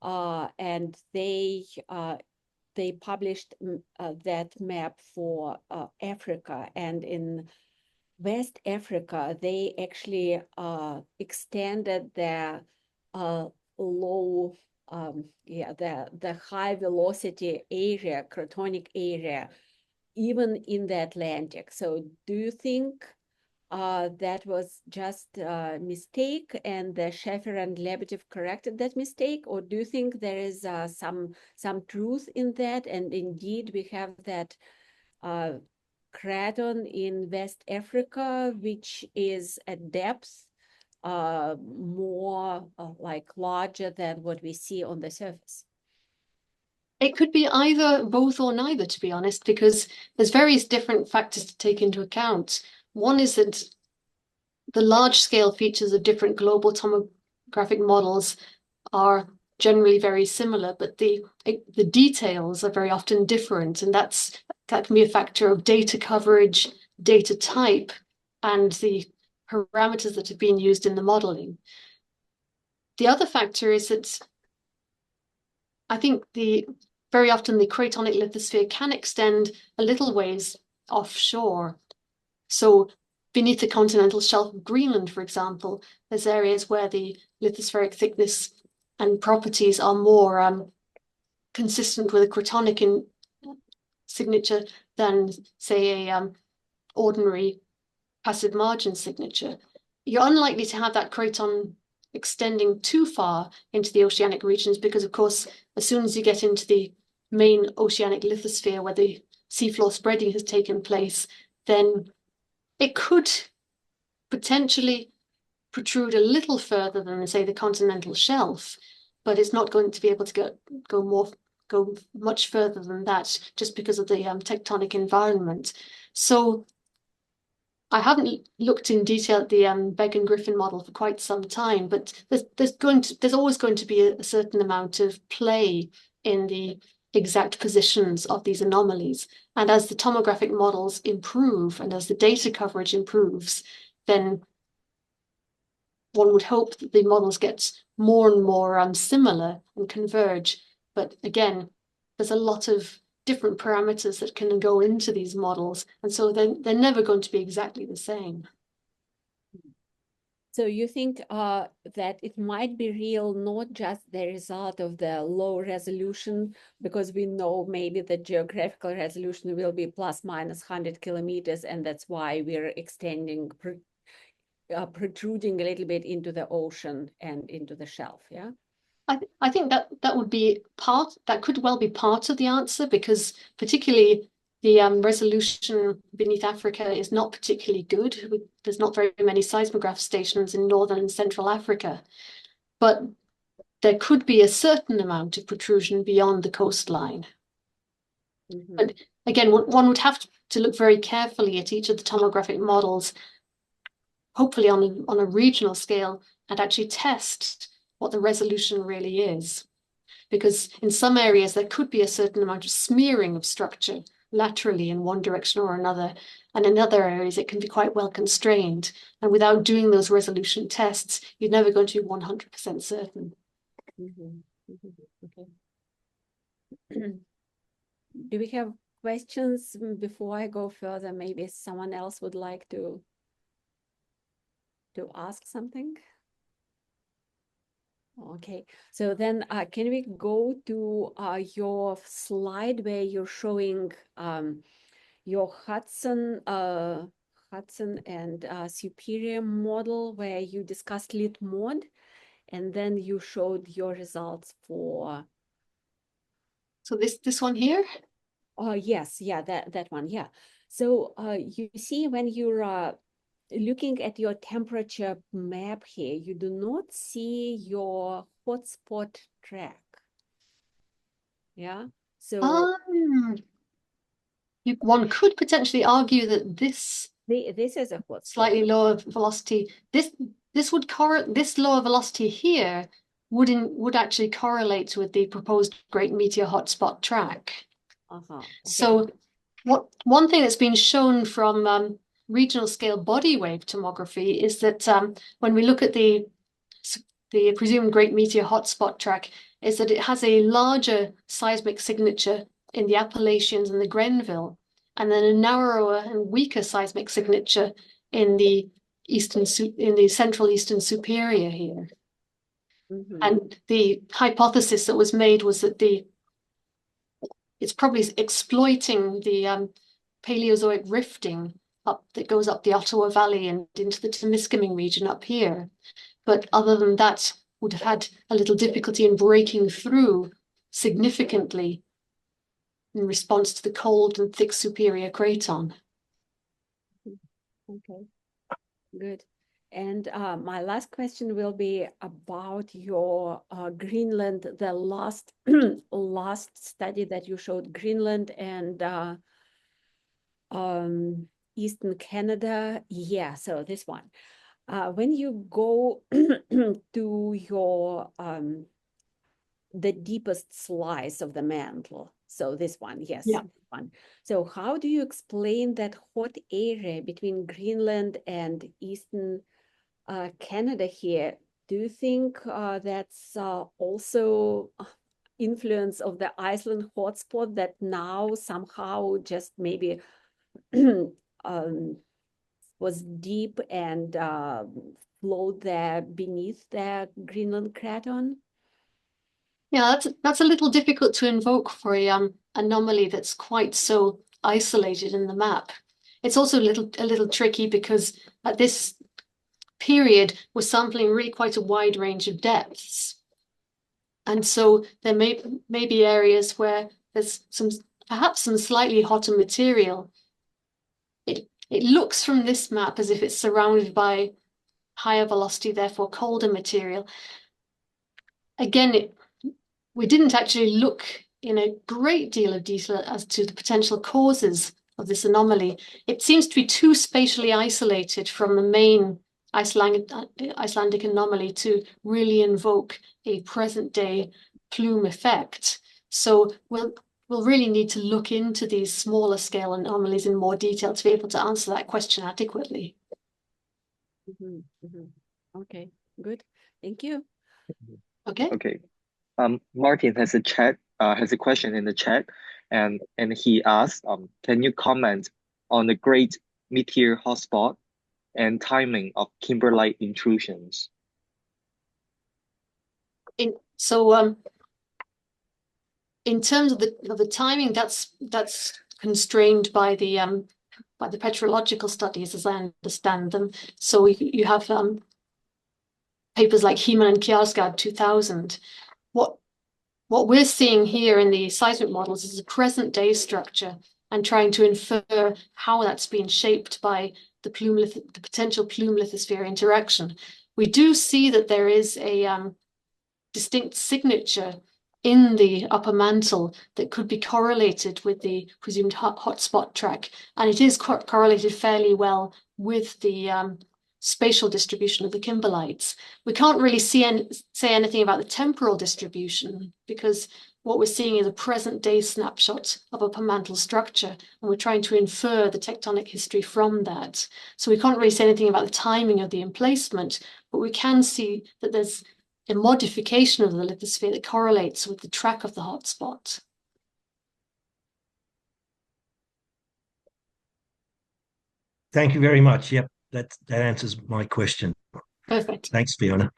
and they published that map for Africa, and in West Africa, they actually extended their low, the high velocity area, cratonic area, even in the Atlantic. So do you think that was just a mistake and the Schaeffer and Lebedev corrected that mistake? Or do you think there is some truth in that? And indeed, we have that craton in West Africa, which is at depth more like larger than what we see on the surface. It could be either both or neither, to be honest, because there's various different factors to take into account. One is that the large scale features of different global tomographic models are generally very similar, but the details are very often different, and that can be a factor of data coverage, data type, and the parameters that have been used in the modeling. The other factor is that I think very often the cratonic lithosphere can extend a little ways offshore. So beneath the continental shelf of Greenland, for example, there's areas where the lithospheric thickness and properties are more consistent with a cratonic signature than, say, a ordinary passive margin signature. You're unlikely to have that craton extending too far into the oceanic regions because, of course, as soon as you get into the main oceanic lithosphere where the seafloor spreading has taken place, then it could potentially protrude a little further than, say, the continental shelf, but it's not going to be able to go much further than that just because of the tectonic environment. So I haven't looked in detail at the Begg and Griffin model for quite some time, but there's always going to be a certain amount of play in the exact positions of these anomalies. And as the tomographic models improve and as the data coverage improves, then one would hope that the models get more and more similar and converge. But again, there's a lot of different parameters that can go into these models. And so they're never going to be exactly the same. So you think that it might be real, not just the result of the low resolution, because we know maybe the geographical resolution will be plus minus 100 kilometers, and that's why we're extending, protruding a little bit into the ocean and into the shelf, yeah? I think that would be that could well be part of the answer, because particularly the resolution beneath Africa is not particularly good. There's not very many seismograph stations in northern and central Africa, but there could be a certain amount of protrusion beyond the coastline. Mm-hmm. But again, one would have to look very carefully at each of the tomographic models, hopefully on a regional scale, and actually test what the resolution really is. Because in some areas, there could be a certain amount of smearing of structure laterally in one direction or another. And in other areas, it can be quite well constrained. And without doing those resolution tests, you're never going to be 100% certain. Mm-hmm. Mm-hmm. Okay. Do we have questions before I go further? Maybe someone else would like to ask something? Okay, so then can we go to your slide where you're showing your Hudson and Superior model, where you discussed LithMod, and then you showed your results for. So this one here? Oh yes, yeah, that one, yeah. So you see when you're looking at your temperature map here, you do not see your hotspot track. Yeah, so one could potentially argue that this is a hotspot. Slightly lower velocity. This lower velocity here would actually correlate with the proposed Great Meteor Hotspot track. Okay. So one thing that's been shown from regional scale body wave tomography is that when we look at the presumed Great Meteor Hotspot track, is that it has a larger seismic signature in the Appalachians and the Grenville, and then a narrower and weaker seismic signature in the central eastern superior here. And the hypothesis that was made was that it's probably exploiting the Paleozoic rifting that goes up the Ottawa Valley and into the Temiskaming region up here. But other than that, would have had a little difficulty in breaking through significantly in response to the cold and thick superior craton. Okay, good. And my last question will be about your Greenland, the last last study that you showed, Greenland and Eastern Canada. Yeah, so this one. When you go to your the deepest slice of the mantle, so this one, yes, Yeah. this one. So how do you explain that hot area between Greenland and Eastern Canada here? Do you think that's also influence of the Iceland hotspot that now somehow just maybe was deep and flowed there beneath the Greenland craton? Yeah, that's a little difficult to invoke for a anomaly that's quite so isolated in the map. It's also a little tricky because at this period we're sampling really quite a wide range of depths. And so there may be areas where there's perhaps some slightly hotter material. It looks from this map as if it's surrounded by higher velocity, therefore colder material. Again, we didn't actually look in a great deal of detail as to the potential causes of this anomaly. It seems to be too spatially isolated from the main Icelandic anomaly to really invoke a present-day plume effect. So we'll really need to look into these smaller scale anomalies in more detail to be able to answer that question adequately. Okay, good. Thank you. Okay. Okay. Martin has a question in the chat, and he asked, can you comment on the great meteor hotspot and timing of kimberlite intrusions? In terms of the timing, that's constrained by the petrological studies, as I understand them. So you have papers like Heeman and Kjarsgaard 2000. What we're seeing here in the seismic models is a present day structure and trying to infer how that's been shaped by the potential plume-lithosphere interaction. We do see that there is a distinct signature in the upper mantle that could be correlated with the presumed hotspot track, and it is correlated fairly well with the spatial distribution of the kimberlites. We can't really say anything about the temporal distribution because what we're seeing is a present day snapshot of upper mantle structure, and we're trying to infer the tectonic history from that. So we can't really say anything about the timing of the emplacement, but we can see that there's a modification of the lithosphere that correlates with the track of the hotspot. Thank you very much. Yep, that answers my question. Perfect. Thanks, Fiona.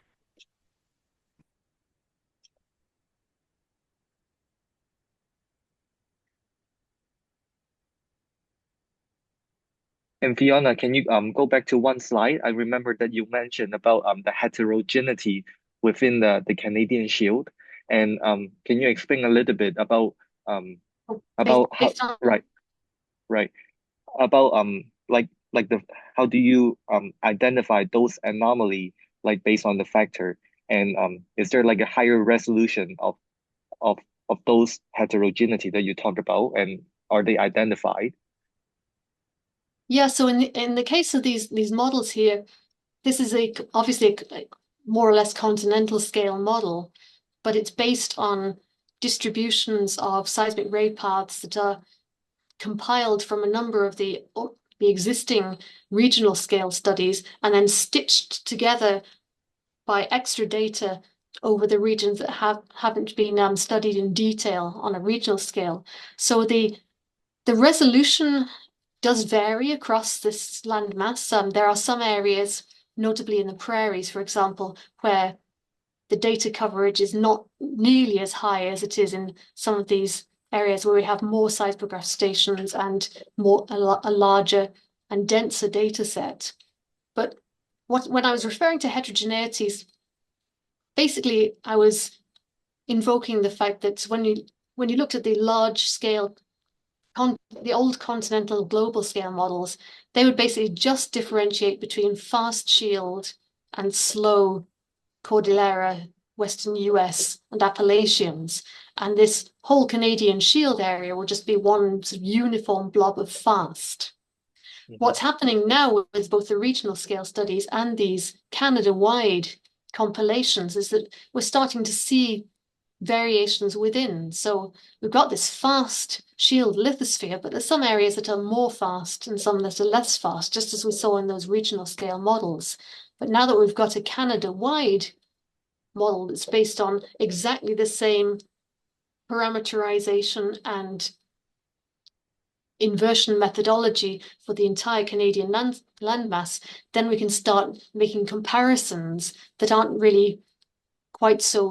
And Fiona, can you go back to one slide? I remember that you mentioned about the heterogeneity within the Canadian Shield, and can you explain a little bit about how right about how do you identify those anomaly like based on the factor, and is there like a higher resolution of those heterogeneity that you talked about, and are they identified? Yeah, so in the case of these models here, this is obviously a more or less continental scale model, but it's based on distributions of seismic ray paths that are compiled from a number of the existing regional scale studies and then stitched together by extra data over the regions that haven't been studied in detail on a regional scale. So the resolution does vary across this landmass. There are some areas, notably in the prairies, for example, where the data coverage is not nearly as high as it is in some of these areas where we have more seismograph stations and a larger and denser data set. But when I was referring to heterogeneities, basically I was invoking the fact that when you looked at the large scale, the old continental global scale models, they would basically just differentiate between fast shield and slow Cordillera, Western US, and Appalachians. And this whole Canadian shield area will just be one sort of uniform blob of fast. What's happening now with both the regional scale studies and these Canada-wide compilations is that we're starting to see variations within. So we've got this fast shield lithosphere, but there's some areas that are more fast and some that are less fast, just as we saw in those regional scale models. But now that we've got a Canada-wide model that's based on exactly the same parameterization and inversion methodology for the entire Canadian landmass, then we can start making comparisons that aren't really quite so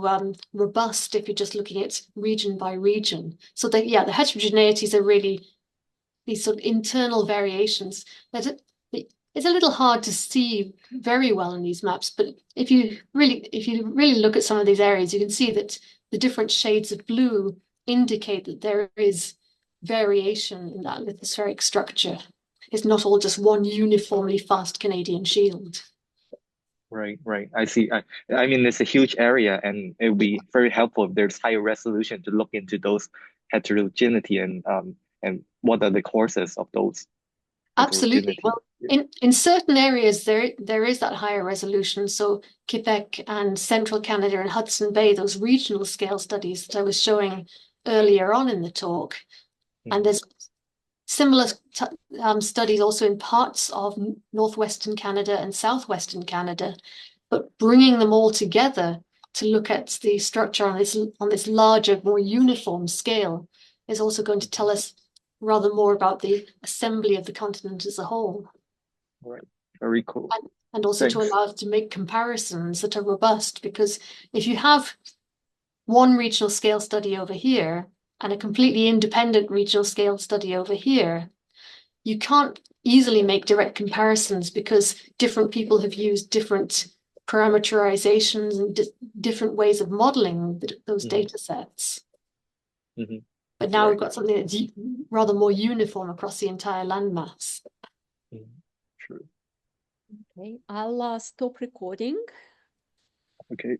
robust if you're just looking at region by region. So the heterogeneities are really these sort of internal variations that it's a little hard to see very well in these maps, but if you really look at some of these areas, you can see that the different shades of blue indicate that there is variation in that lithospheric structure. It's not all just one uniformly fast Canadian shield. Right. I see. I mean, it's a huge area, and it would be very helpful if there's higher resolution to look into those heterogeneity and what are the causes of those. Absolutely. Well, in certain areas there is that higher resolution. So Quebec and Central Canada and Hudson Bay, those regional scale studies that I was showing earlier on in the talk, and there's similar studies also in parts of northwestern Canada and southwestern Canada, but bringing them all together to look at the structure on this larger, more uniform scale is also going to tell us rather more about the assembly of the continent as a whole. Right. Very cool. And also to allow us to make comparisons that are robust, because if you have one regional scale study over here and a completely independent regional scale study over here, you can't easily make direct comparisons because different people have used different parameterizations and different ways of modeling those data sets. But now we've got something that's rather more uniform across the entire landmass. True. Okay, I'll stop recording. Okay.